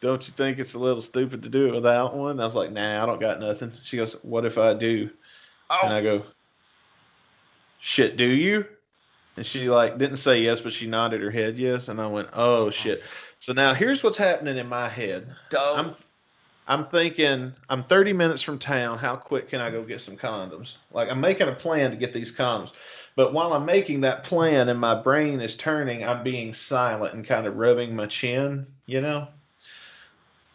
Speaker 1: "Don't you think it's a little stupid to do it without one?" I was like, "Nah, I don't got nothing." She goes, "What if I do?" And
Speaker 4: Oh.
Speaker 1: I go, "Shit, do you?" And she like didn't say yes, but she nodded her head yes. And I went, "Oh shit." So now here's what's happening in my head.
Speaker 4: Dope.
Speaker 1: I'm thinking I'm 30 minutes from town. How quick can I go get some condoms? Like I'm making a plan to get these condoms. But while I'm making that plan and my brain is turning, I'm being silent and kind of rubbing my chin.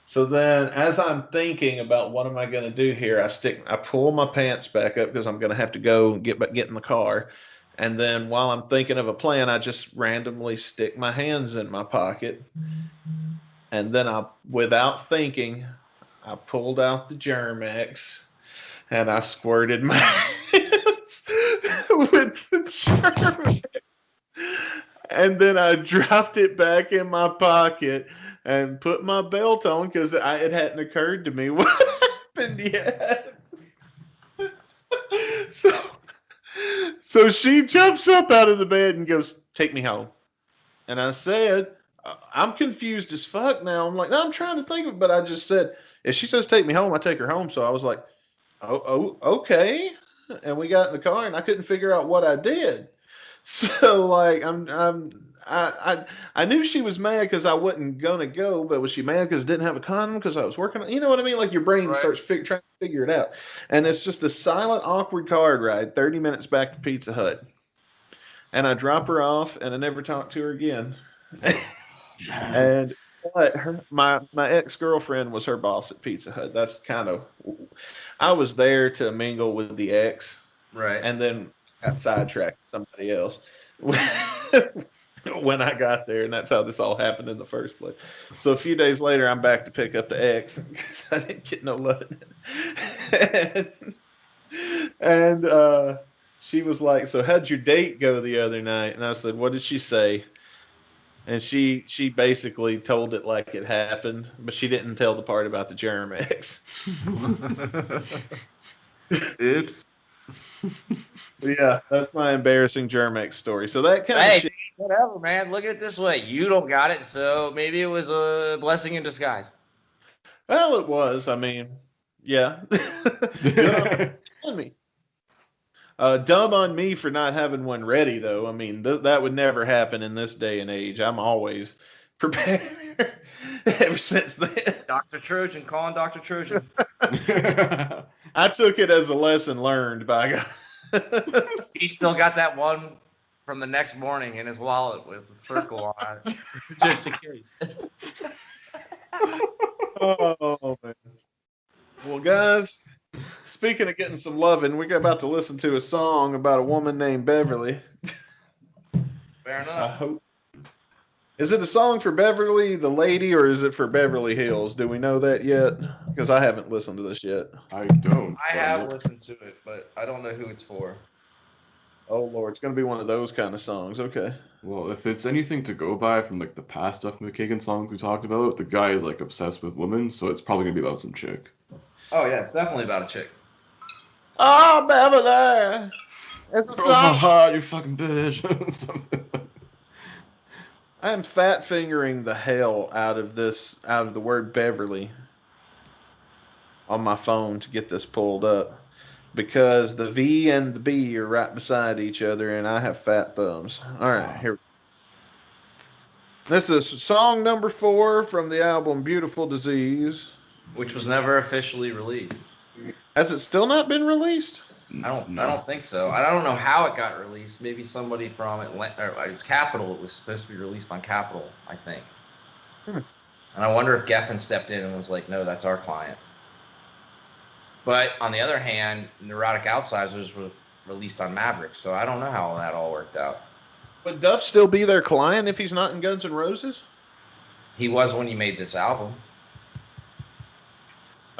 Speaker 1: So then as I'm thinking about what am I going to do here, I pull my pants back up because I'm going to have to go and get in the car. And then while I'm thinking of a plan, I just randomly stick my hands in my pocket. And then without thinking, I pulled out the Germex and I squirted my hands with the Germex. And then I dropped it back in my pocket and put my belt on because it hadn't occurred to me what happened yet. So, so she jumps up out of the bed and goes, "Take me home." And I said, "I'm confused as fuck now." I'm like, "No, I'm trying to think of it," but I just said, if she says take me home, I take her home. So I was like, okay. And we got in the car and I couldn't figure out what I did. So like I knew she was mad because I wasn't gonna go, but was she mad because I didn't have a condom because I was working on, you know what I mean? Like your brain
Speaker 4: Right.
Speaker 1: starts trying to figure it out. And it's just a silent, awkward car ride, 30 minutes back to Pizza Hut. And I drop her off and I never talk to her again. And but my ex girlfriend was her boss at Pizza Hut. That's kind of I was there to mingle with the ex,
Speaker 4: Right.
Speaker 1: and then got sidetracked with somebody else when I got there, and that's how this all happened in the first place. So a few days later, I'm back to pick up the ex because I didn't get no love. And she was like, "So how'd your date go the other night?" And I said, "What did she say?" And she basically told it like it happened, but she didn't tell the part about the Germex.
Speaker 4: Oops.
Speaker 1: Yeah, that's my embarrassing Germex story. So that kind of
Speaker 4: Hey,
Speaker 1: shit.
Speaker 4: whatever, man. Look at it this way. You don't got it, so maybe it was a blessing in disguise.
Speaker 1: Well, it was. I mean, yeah. Good on me. Dumb on me for not having one ready, though. I mean, that would never happen in this day and age. I'm always prepared ever since then.
Speaker 4: Dr. Trojan, calling Dr. Trojan.
Speaker 1: I took it as a lesson learned by God.
Speaker 4: He still got that one from the next morning in his wallet with the circle on it, just in case.
Speaker 1: Oh, man. Well, guys, speaking of getting some loving, we're about to listen to a song about a woman named Beverly.
Speaker 4: Fair
Speaker 1: I
Speaker 4: enough.
Speaker 1: hope. Is it a song for Beverly, the lady, or is it for Beverly Hills? Do we know that yet? Because I haven't listened to this yet.
Speaker 3: I don't.
Speaker 4: I have listened to it, but I don't know who it's for.
Speaker 1: Oh Lord, it's gonna be one of those kind of songs. Okay.
Speaker 3: Well, if it's anything to go by from like the past Duff McKagan songs we talked about, the guy is like obsessed with women, so it's probably gonna be about some chick.
Speaker 4: Oh yeah, it's definitely about a chick.
Speaker 1: Oh, Beverly, it's a
Speaker 3: Broke my
Speaker 1: song.
Speaker 3: heart, you fucking bitch. Something.
Speaker 1: I am fat fingering the hell out of the word Beverly on my phone to get this pulled up. because the V and the B are right beside each other, and I have fat thumbs. All right, here. This is song number 4 from the album "Beautiful Disease,"
Speaker 4: which was never officially released.
Speaker 1: Has it still not been released?
Speaker 4: I don't think so. I don't know how it got released. Maybe somebody from Atlanta, it's Capital. It was supposed to be released on Capital, I think. And I wonder if Geffen stepped in and was like, "No, that's our client." But on the other hand, Neurotic Outsiders was released on Maverick, so I don't know how that all worked out.
Speaker 1: Would Duff still be their client if he's not in Guns N' Roses?
Speaker 4: He was when he made this album.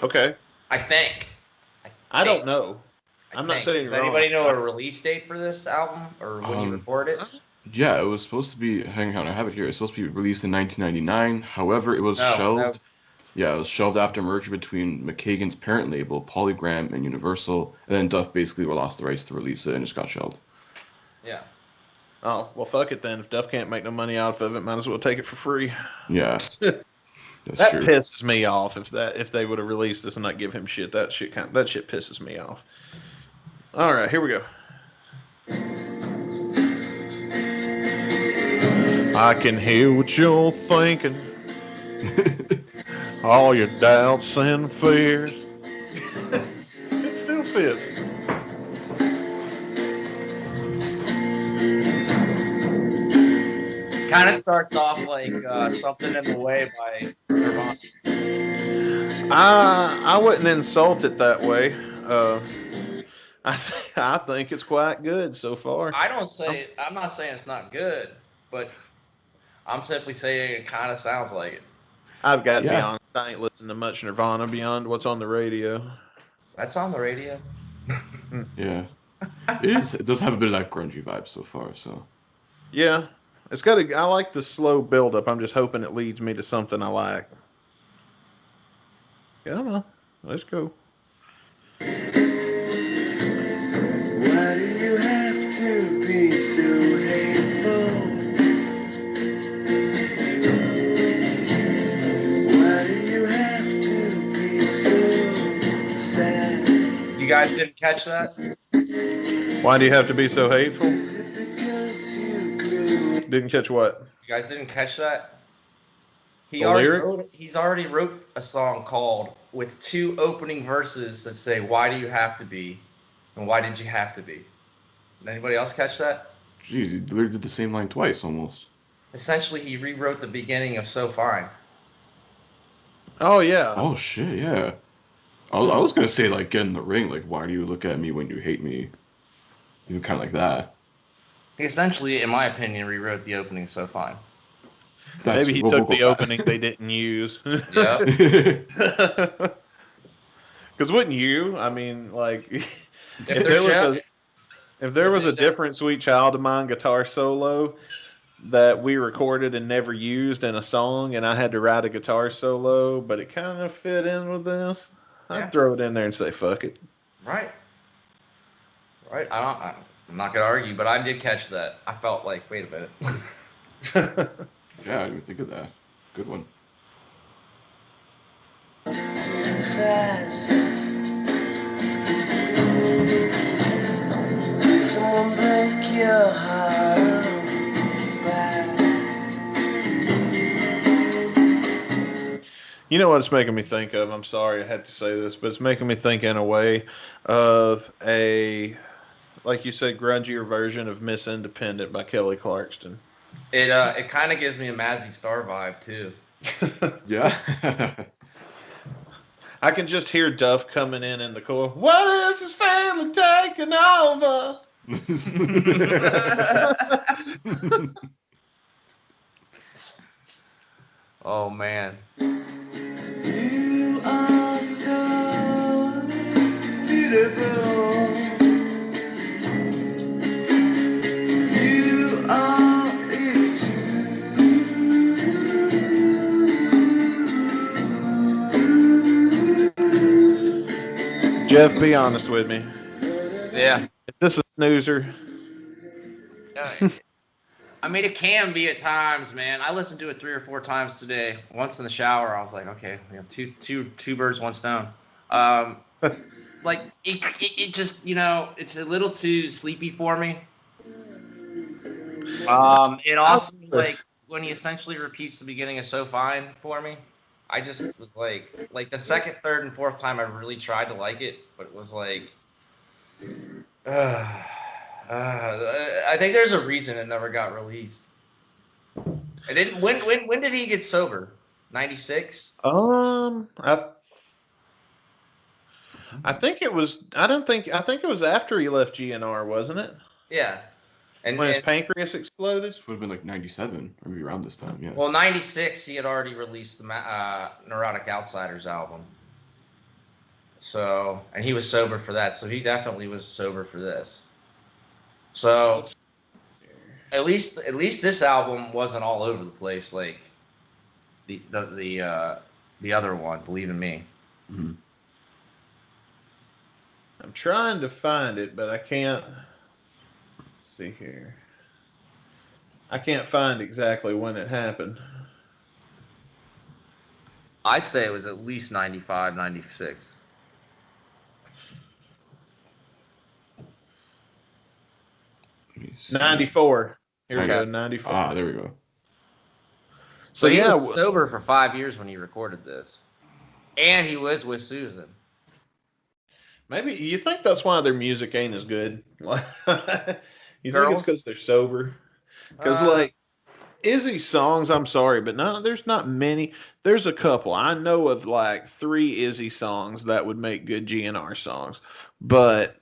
Speaker 1: Okay.
Speaker 4: I think.
Speaker 1: I don't know. I'm not saying.
Speaker 4: Does anybody know a release date for this album or when he recorded it?
Speaker 3: Yeah, it was supposed to be. Hang on, I have it here. It's supposed to be released in 1999. However, it was shelved. Yeah, it was shelved after a merger between McKagan's parent label, Polygram, and Universal, and then Duff basically lost the rights to release it and just got shelved.
Speaker 4: Yeah.
Speaker 1: Oh, well, fuck it then. If Duff can't make no money out of it, might as well take it for free.
Speaker 3: Yeah.
Speaker 1: That true. Pisses me off if they would have released this and not give him shit. That shit pisses me off. All right, here we go. I can hear what you're thinking. All your doubts and fears. It still fits.
Speaker 4: Kind of starts off like Something in the Way by Nirvana.
Speaker 1: I wouldn't insult it that way. I think it's quite good so far.
Speaker 4: I'm not saying it's not good, but I'm simply saying it kind of sounds like it.
Speaker 1: I've got to be honest. I ain't listened to much Nirvana beyond what's on the radio.
Speaker 4: That's on the radio.
Speaker 3: Yeah, it is. It does have a bit of that grungy vibe so far. So
Speaker 1: yeah, it's got I like the slow build up. I'm just hoping it leads me to something I like. Yeah, I don't know. Let's go.
Speaker 5: Why do you have to be so hateful? Why do you have to be so sad?
Speaker 4: You guys didn't catch that?
Speaker 1: Why do you have to be so hateful? Didn't catch what?
Speaker 4: You guys didn't catch that? He's already wrote a song called with 2 opening verses that say, "Why do you have to be?" and "Why did you have to be?" Did anybody else catch that?
Speaker 3: Jeez, he literally did the same line twice almost.
Speaker 4: Essentially, he rewrote the beginning of "So Fine."
Speaker 1: Oh yeah.
Speaker 3: Oh shit, yeah. I was gonna say like get in the ring, like why do you look at me when you hate me? You know, kind of like that.
Speaker 4: He essentially, in my opinion, rewrote the opening "So Fine."
Speaker 1: Maybe he took the opening they didn't use.
Speaker 4: Yeah.
Speaker 1: Because wouldn't you? I mean, like, if there was a different Sweet Child of Mine guitar solo that we recorded and never used in a song, and I had to write a guitar solo, but it kind of fit in with this, I'd throw it in there and say, fuck it.
Speaker 4: Right. I'm not going to argue, but I did catch that. I felt like, wait a minute.
Speaker 3: Yeah, I didn't think of that. Good one.
Speaker 5: Someone break your heart back.
Speaker 1: You know what it's making me think of? I'm sorry I had to say this, but it's making me think in a way of a, like you said, grungier version of Miss Independent by Kelly Clarkson.
Speaker 4: It kind of gives me a Mazzy Star vibe too.
Speaker 3: Yeah.
Speaker 1: I can just hear Duff coming in the core. What is his family taking over?
Speaker 4: Oh man.
Speaker 5: You are so beautiful. You are it's true.
Speaker 1: Jeff, be honest with me.
Speaker 4: Yeah.
Speaker 1: Is this a snoozer?
Speaker 4: I mean, it can be at times, man. I listened to it 3 or 4 times today. Once in the shower, I was like, okay, we have two birds, one stone. like it just it's a little too sleepy for me. It also like when he essentially repeats the beginning of So Fine for me. I just was like the second, third, and fourth time I really tried to like it, but it was like, I think there's a reason it never got released. It didn't. When did he get sober? 96.
Speaker 1: I think it was. I think it was after he left GNR, wasn't it?
Speaker 4: Yeah. And
Speaker 1: when his pancreas exploded.
Speaker 3: This would have been like 97, or maybe around this time. Yeah.
Speaker 4: Well, 96, he had already released the Neurotic Outsiders album. So, and he was sober for that. So he definitely was sober for this. So, at least this album wasn't all over the place like the other one. Believe in Me.
Speaker 3: Mm-hmm.
Speaker 1: I'm trying to find it, but I can't. Let's see here. I can't find exactly when it happened.
Speaker 4: I'd say it was at least 95, 96.
Speaker 1: '94. Here we go. 94.
Speaker 3: Ah, there we go.
Speaker 4: So he was sober for 5 years when he recorded this, and he was with Susan.
Speaker 1: Maybe you think that's why their music ain't as good. You think
Speaker 4: Girls?
Speaker 1: it's because they're sober? Because like Izzy's songs, I'm sorry, but no, there's not many. There's a couple. I know of like 3 Izzy songs that would make good GNR songs, but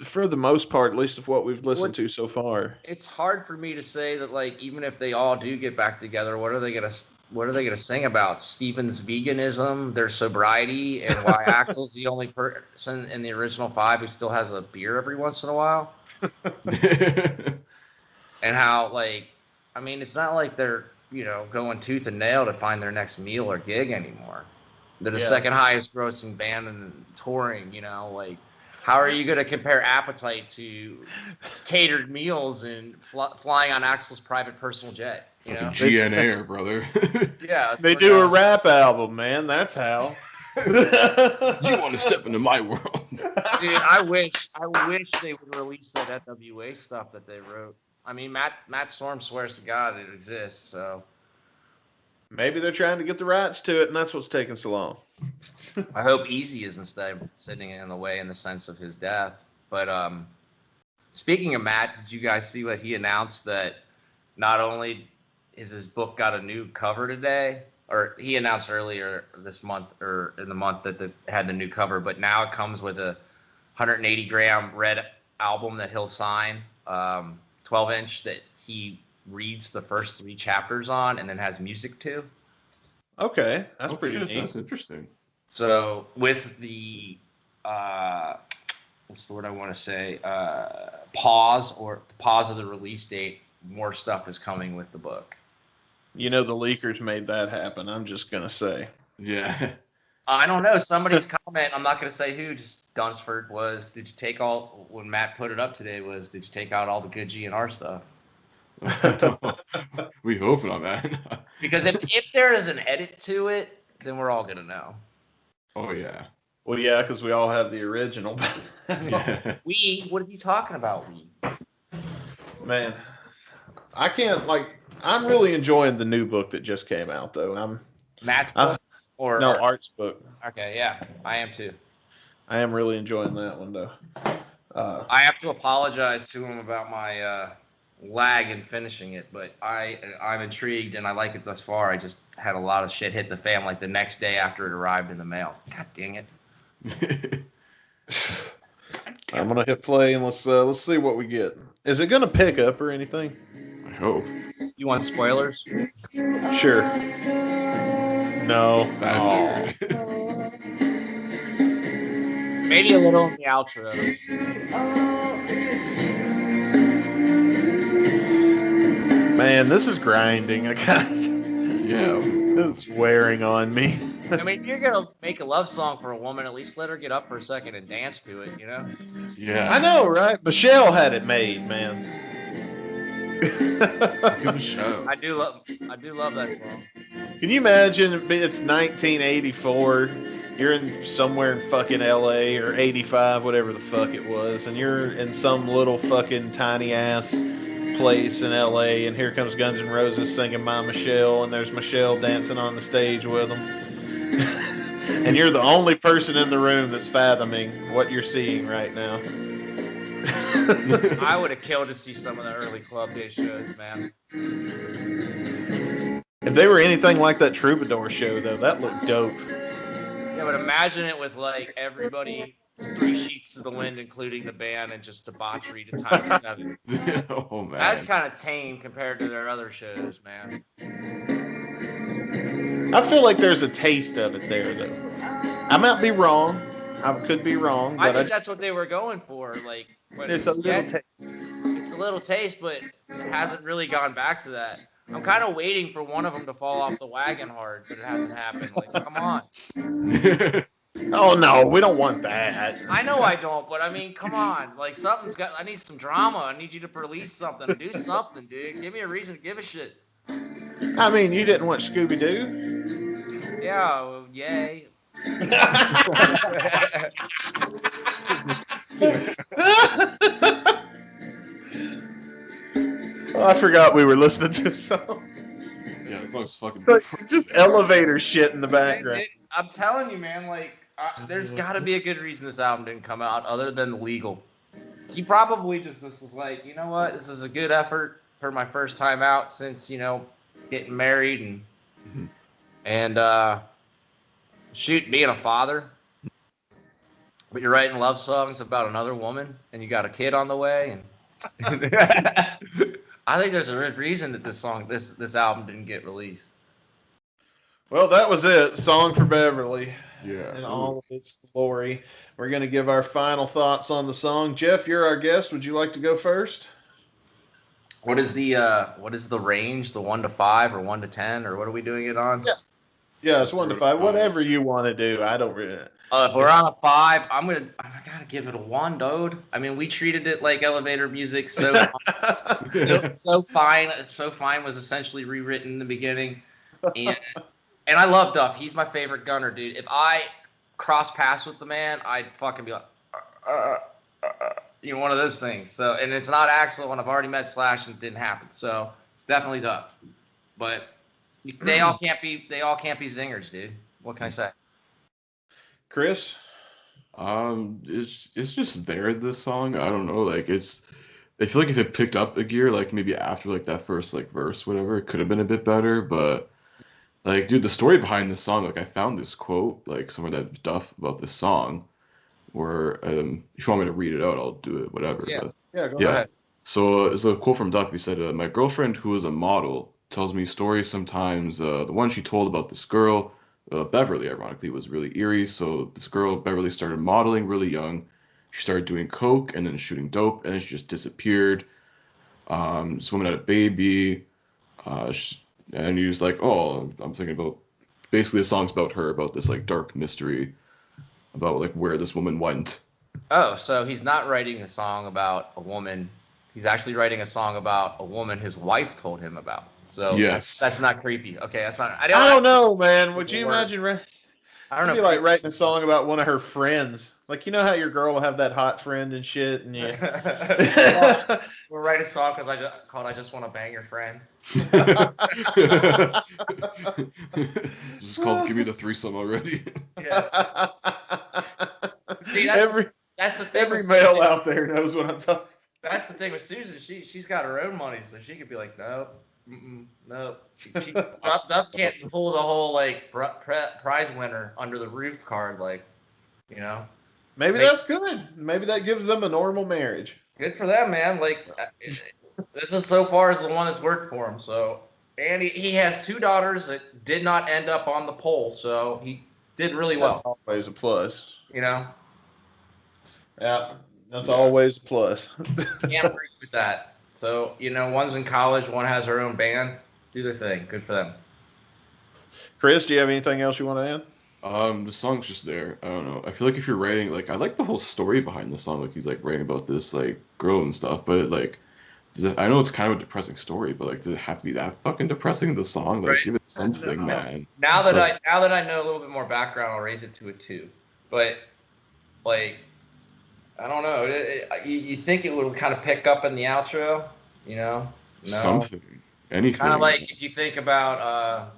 Speaker 1: for the most part, at least of what we've listened to so far,
Speaker 4: it's hard for me to say that like even if they all do get back together, what are they gonna sing about? Steven's veganism, their sobriety, and why Axl's the only person in the original 5 who still has a beer every once in a while. And how I mean, it's not like they're going tooth and nail to find their next meal or gig anymore. They're the second highest grossing band in touring. How are you going to compare Appetite to catered meals and flying on Axl's private personal jet?
Speaker 3: GNR, brother.
Speaker 4: Yeah,
Speaker 1: they do a rap album, man. That's how.
Speaker 3: You want to step into my world?
Speaker 4: Dude, I wish they would release that NWA stuff that they wrote. I mean, Matt Storm swears to God it exists, so
Speaker 1: maybe they're trying to get the rights to it, and that's what's taking so long.
Speaker 4: I hope Easy isn't sitting in the way in the sense of his death. But speaking of Matt, did you guys see what he announced? That not only is his book got a new cover today, or he announced earlier this month, or in the month that it had the new cover, but now it comes with a 180-gram red album that he'll sign, 12-inch that he reads the first 3 chapters on and then has music to.
Speaker 1: Okay, that's pretty neat.
Speaker 3: That's interesting.
Speaker 4: So with the what's the word I want to say? Pause of the release date. More stuff is coming with the book.
Speaker 1: The leakers made that happen. I'm just gonna say.
Speaker 3: Yeah.
Speaker 4: I don't know. Somebody's comment. I'm not gonna say who. Just Dunsford was. Did you take all when Matt put it up today? Did you take out all the good GNR stuff?
Speaker 3: We hope not, man.
Speaker 4: Because if there is an edit to it, then we're all gonna know.
Speaker 3: Oh yeah.
Speaker 1: Well, yeah, because we all have the original.
Speaker 3: Yeah.
Speaker 4: What are you talking about?
Speaker 1: Man, I can't I'm really enjoying the new book that just came out, though.
Speaker 4: Matt's book
Speaker 1: Art's book.
Speaker 4: Okay, yeah, I am too.
Speaker 1: I am really enjoying that one, though.
Speaker 4: I have to apologize to him about my lag in finishing it, but I'm intrigued and I like it thus far. I just had a lot of shit hit the fan the next day after it arrived in the mail. God dang it!
Speaker 1: I'm gonna hit play and let's see what we get. Is it gonna pick up or anything?
Speaker 3: I hope.
Speaker 4: You want spoilers?
Speaker 1: Sure. No.
Speaker 3: I figured.
Speaker 4: Maybe a little in the outro.
Speaker 1: Man, this is grinding.
Speaker 3: Yeah.
Speaker 1: It's wearing on me.
Speaker 4: I mean, if you're gonna make a love song for a woman, at least let her get up for a second and dance to it,
Speaker 3: Yeah.
Speaker 1: I know, right? Michelle had it made, man.
Speaker 3: Good show.
Speaker 4: I do love that song.
Speaker 1: Can you imagine if it's 1984? You're in somewhere in fucking LA or 85, whatever the fuck it was, and you're in some little fucking tiny ass place in LA, and here comes Guns N' Roses singing My Michelle, and there's Michelle dancing on the stage with them. And you're the only person in the room that's fathoming what you're seeing right now.
Speaker 4: I would have killed to see some of the early Club Day shows, man.
Speaker 1: If they were anything like that Troubadour show, though, that looked dope.
Speaker 4: Yeah, but imagine it with like everybody 3 sheets to the wind, including the band, and just debauchery to times 7.
Speaker 3: Oh man,
Speaker 4: That's kind of tame compared to their other shows, man.
Speaker 1: I feel like there's a taste of it there, though. I might be wrong. I could be wrong,
Speaker 4: I
Speaker 1: but
Speaker 4: think that's what they were going for. Like,
Speaker 1: it's a little taste.
Speaker 4: It's a little taste, but it hasn't really gone back to that. I'm kind of waiting for one of them to fall off the wagon hard, but it hasn't happened. Like, come on.
Speaker 1: Oh no, we don't want that.
Speaker 4: I know I don't, but I mean, come on. Like, something's got. I need some drama. I need you to release something, do something, dude. Give me a reason to give a shit.
Speaker 1: I mean, you didn't want Scooby Doo?
Speaker 4: Yeah, well, yay.
Speaker 1: Oh, I forgot we were listening to a song.
Speaker 3: yeah, that song's fucking.
Speaker 1: Just elevator shit in the background.
Speaker 4: I'm telling you, man. Like, there's got to be a good reason this album didn't come out, other than legal. He probably just was like, you know what? This is a good effort for my first time out since getting married and shoot, being a father. But you're writing love songs about another woman, and you got a kid on the way, and I think there's a good reason that this album didn't get released.
Speaker 1: Well, that was it. Song for Beverly.
Speaker 3: Yeah.
Speaker 1: In all of its glory. We're going to give our final thoughts on the song. Jeff, you're our guest. Would you like to go first?
Speaker 4: What is the range? The 1 to 5 or 1 to 10, or what are we doing it on?
Speaker 1: Yeah, it's 1 to 5. Whatever you want to do. I don't really.
Speaker 4: If we're on a 5, I gotta give it a 1, dude. I mean, we treated it like elevator music, so fine. So fine was essentially rewritten in the beginning, and I love Duff. He's my favorite gunner, dude. If I cross paths with the man, I'd fucking be like, one of those things. So, and it's not Axl, and I've already met Slash, and it didn't happen. So it's definitely Duff. But they all can't be zingers, dude. What can I say?
Speaker 1: Chris?
Speaker 3: It's just there, this song. I don't know, like I feel like if it picked up a gear, like maybe after like that first like verse, whatever, it could have been a bit better, but like, dude, the story behind this song, like I found this quote, like somewhere that Duff about this song, where if you want me to read it out, I'll do it, whatever.
Speaker 4: Yeah,
Speaker 3: but,
Speaker 4: go ahead.
Speaker 3: So it's a quote from Duff. He said, "My girlfriend, who is a model, tells me stories sometimes. The one she told about this girl, Beverly, ironically, was really eerie. So this girl, Beverly, started modeling really young. She started doing coke and then shooting dope, and then she just disappeared. This woman had a baby, and he was like, oh, I'm thinking about, basically the song's about her, about this like dark mystery, about like where this woman went."
Speaker 4: Oh, so he's not writing a song about a woman. He's actually writing a song about a woman his wife told him about. So
Speaker 3: yes,
Speaker 4: that's not creepy. Okay, that's not.
Speaker 1: I don't know, man. Would you imagine?
Speaker 4: I don't know.
Speaker 1: It'd be like writing a song about one of her friends. Like, you know how your girl will have that hot friend and shit, and
Speaker 4: We'll write a song called "I Just Want to Bang Your Friend."
Speaker 3: Just called "Give Me the Threesome" already.
Speaker 4: Yeah. See, that's the thing.
Speaker 1: Every male out there knows what I'm talking.
Speaker 4: That's the thing with Susan. She's got her own money, so she could be like, no, no. Duff can't pull the whole like prize winner under the roof card, like,
Speaker 1: Maybe that's good. Maybe that gives them a normal marriage.
Speaker 4: Good for them, man. Like, this is so far is the one that's worked for him. So, and he has 2 daughters that did not end up on the poll, so he did really well.
Speaker 1: That's always a plus.
Speaker 4: Yeah,
Speaker 1: that's always a plus.
Speaker 4: Can't agree with that. So, one's in college, one has her own band. Do their thing. Good for them.
Speaker 1: Chris, do you have anything else you want to add?
Speaker 3: The song's just there. I don't know. I feel like if you're writing, like, I like the whole story behind the song. Like, he's like writing about this like girl and stuff, but like I know it's kind of a depressing story, but like, does it have to be that fucking depressing? The song, like,
Speaker 4: Right.
Speaker 3: give it something, man.
Speaker 4: Now that I know a little bit more background, I'll raise it to a 2. But like, I don't know. You think it would kind of pick up in the outro, you know? No.
Speaker 3: Something, anything.
Speaker 4: Kind of like if you think about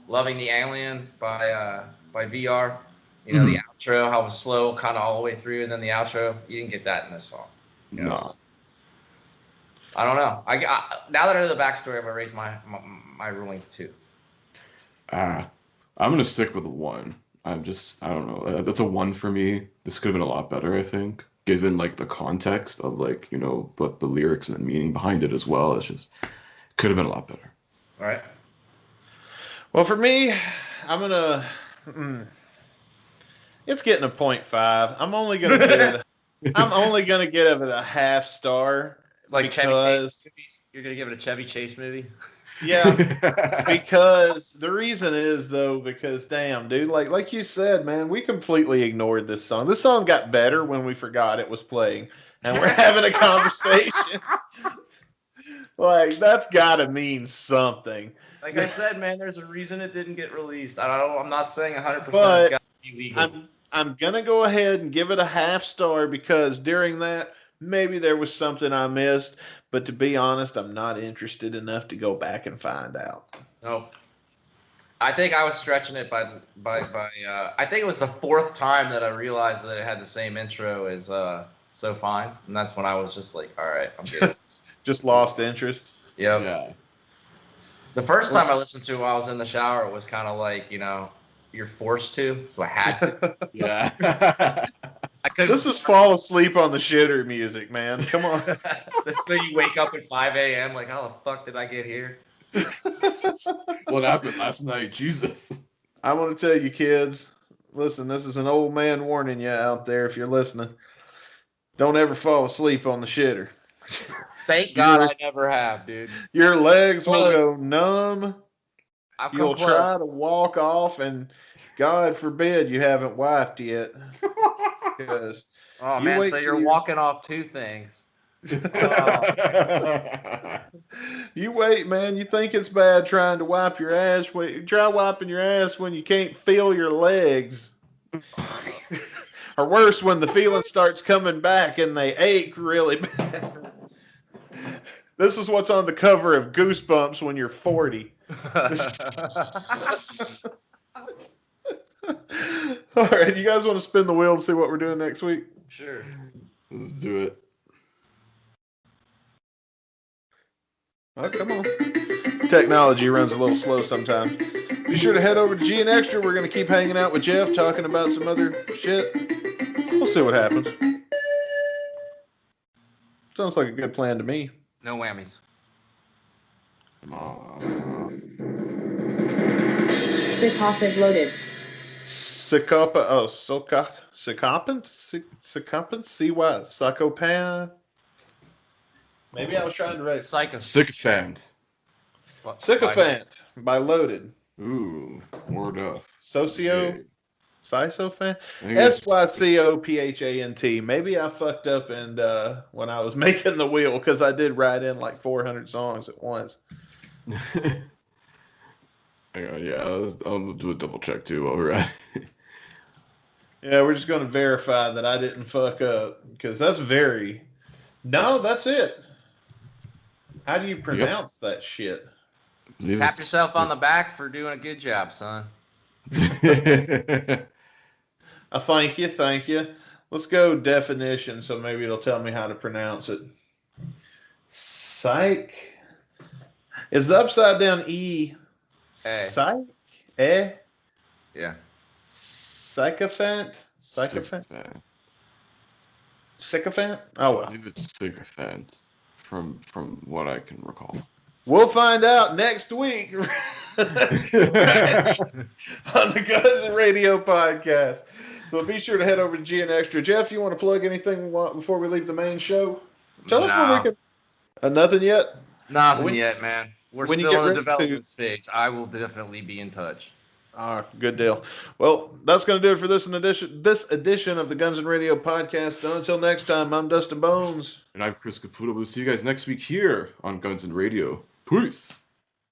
Speaker 4: "Loving the Alien" by VR. You know, the outro, how it was slow, kind of all the way through, and then the outro. You didn't get that in this song. You know?
Speaker 3: No.
Speaker 4: I don't know. Now that I know the backstory, I'm gonna raise my ruling to 2.
Speaker 3: I'm gonna stick with a 1. I don't know. That's a 1 for me. This could have been a lot better, I think, given like the context of like, you know, but the lyrics and the meaning behind it as well. It's just could have been a lot better.
Speaker 4: All right.
Speaker 1: Well, for me, I'm gonna. It's getting a 0.5. I'm only gonna give it. I'm only gonna give it a half star.
Speaker 4: Like Chevy
Speaker 1: because,
Speaker 4: Chase movies? You're gonna give it a Chevy Chase movie?
Speaker 1: Yeah, because the reason is though, because damn, dude, like you said, man, we completely ignored this song. This song got better when we forgot it was playing, and we're having a conversation. Like that's got to mean something.
Speaker 4: Like I said, man, there's a reason it didn't get released. I'm not saying 100%
Speaker 1: But
Speaker 4: it's got to be legal.
Speaker 1: I'm gonna go ahead and give it a half star because during that maybe there was something I missed. But to be honest, I'm not interested enough to go back and find out.
Speaker 4: No. I think I was stretching it by I think it was the 4th time that I realized that it had the same intro as So Fine, and that's when I was just like, all right, I'm good.
Speaker 1: Just lost interest.
Speaker 4: Yep.
Speaker 3: Yeah.
Speaker 4: The first time I listened to it while I was in the shower, it was kind of like, you know, you're forced to, so I had to.
Speaker 3: Yeah.
Speaker 4: I couldn't.
Speaker 1: This is fall asleep on the shitter music, man. Come on.
Speaker 4: This is when you wake up at 5 a.m. like, how the fuck did I get here?
Speaker 3: What happened last night? Jesus.
Speaker 1: I want to tell you, kids, listen, this is an old man warning you out there if you're listening. Don't ever fall asleep on the shitter.
Speaker 4: Thank God I never have, dude.
Speaker 1: Your legs will go numb.
Speaker 4: I've come
Speaker 1: You'll
Speaker 4: close.
Speaker 1: try to walk off, and God forbid you haven't wiped yet. Because
Speaker 4: Oh
Speaker 1: you
Speaker 4: man,
Speaker 1: wait
Speaker 4: so
Speaker 1: till
Speaker 4: you're
Speaker 1: you're-
Speaker 4: walking off 2 things.
Speaker 1: You wait, man. You think it's bad trying to wipe your ass. Try wiping your ass when you can't feel your legs. Or worse, when the feeling starts coming back and they ache really bad. This is what's on the cover of Goosebumps when you're 40. All right, you guys want to spin the wheel and see what we're doing next week?
Speaker 4: Sure.
Speaker 3: Let's do it.
Speaker 1: Oh, come on. Technology runs a little slow sometimes. Be sure to head over to GN Extra. We're going to keep hanging out with Jeff, talking about some other shit. We'll see what happens. Sounds like a good plan to me.
Speaker 4: No whammies.
Speaker 6: The topic loaded.
Speaker 1: See-what? Psychopath? Maybe I was trying to write
Speaker 3: Sycophant.
Speaker 1: Sycophant by Loaded.
Speaker 3: Ooh, word up.
Speaker 1: Socio?
Speaker 3: Yeah.
Speaker 1: Sycophant?
Speaker 3: I think it's-
Speaker 1: Sycophant. Maybe I fucked up and when I was making the wheel because I did write in like 400 songs at once.
Speaker 3: Hang on, yeah, I'll do a double check too while we're at it.
Speaker 1: Yeah, we're just going to verify that I didn't fuck up because that's very. No, that's it. How do you pronounce that shit?
Speaker 4: Tap yourself on the back for doing a good job, son.
Speaker 1: Thank you. Let's go definition, so maybe it'll tell me how to pronounce it. Psych. Is the upside down E? Psych?
Speaker 4: Yeah.
Speaker 1: Sycophant? Sycophant? Oh
Speaker 3: I
Speaker 1: well.
Speaker 3: believe it's sycophant from what I can recall.
Speaker 1: We'll find out next week on the Guns Radio podcast. So be sure to head over to GN Extra. Jeff, you want to plug anything before we leave the main show? Tell us where we can. Nothing yet?
Speaker 4: Nothing yet, man. We're
Speaker 1: when you
Speaker 4: still
Speaker 1: get
Speaker 4: in the
Speaker 1: ready to-
Speaker 4: development stage. I will definitely be in touch.
Speaker 1: Good deal. Well, that's going to do it for this edition of the Guns and Radio podcast. And until next time, I'm Dustin Bonez.
Speaker 3: And I'm Chris Caputo. We'll see you guys next week here on Guns and Radio. Peace.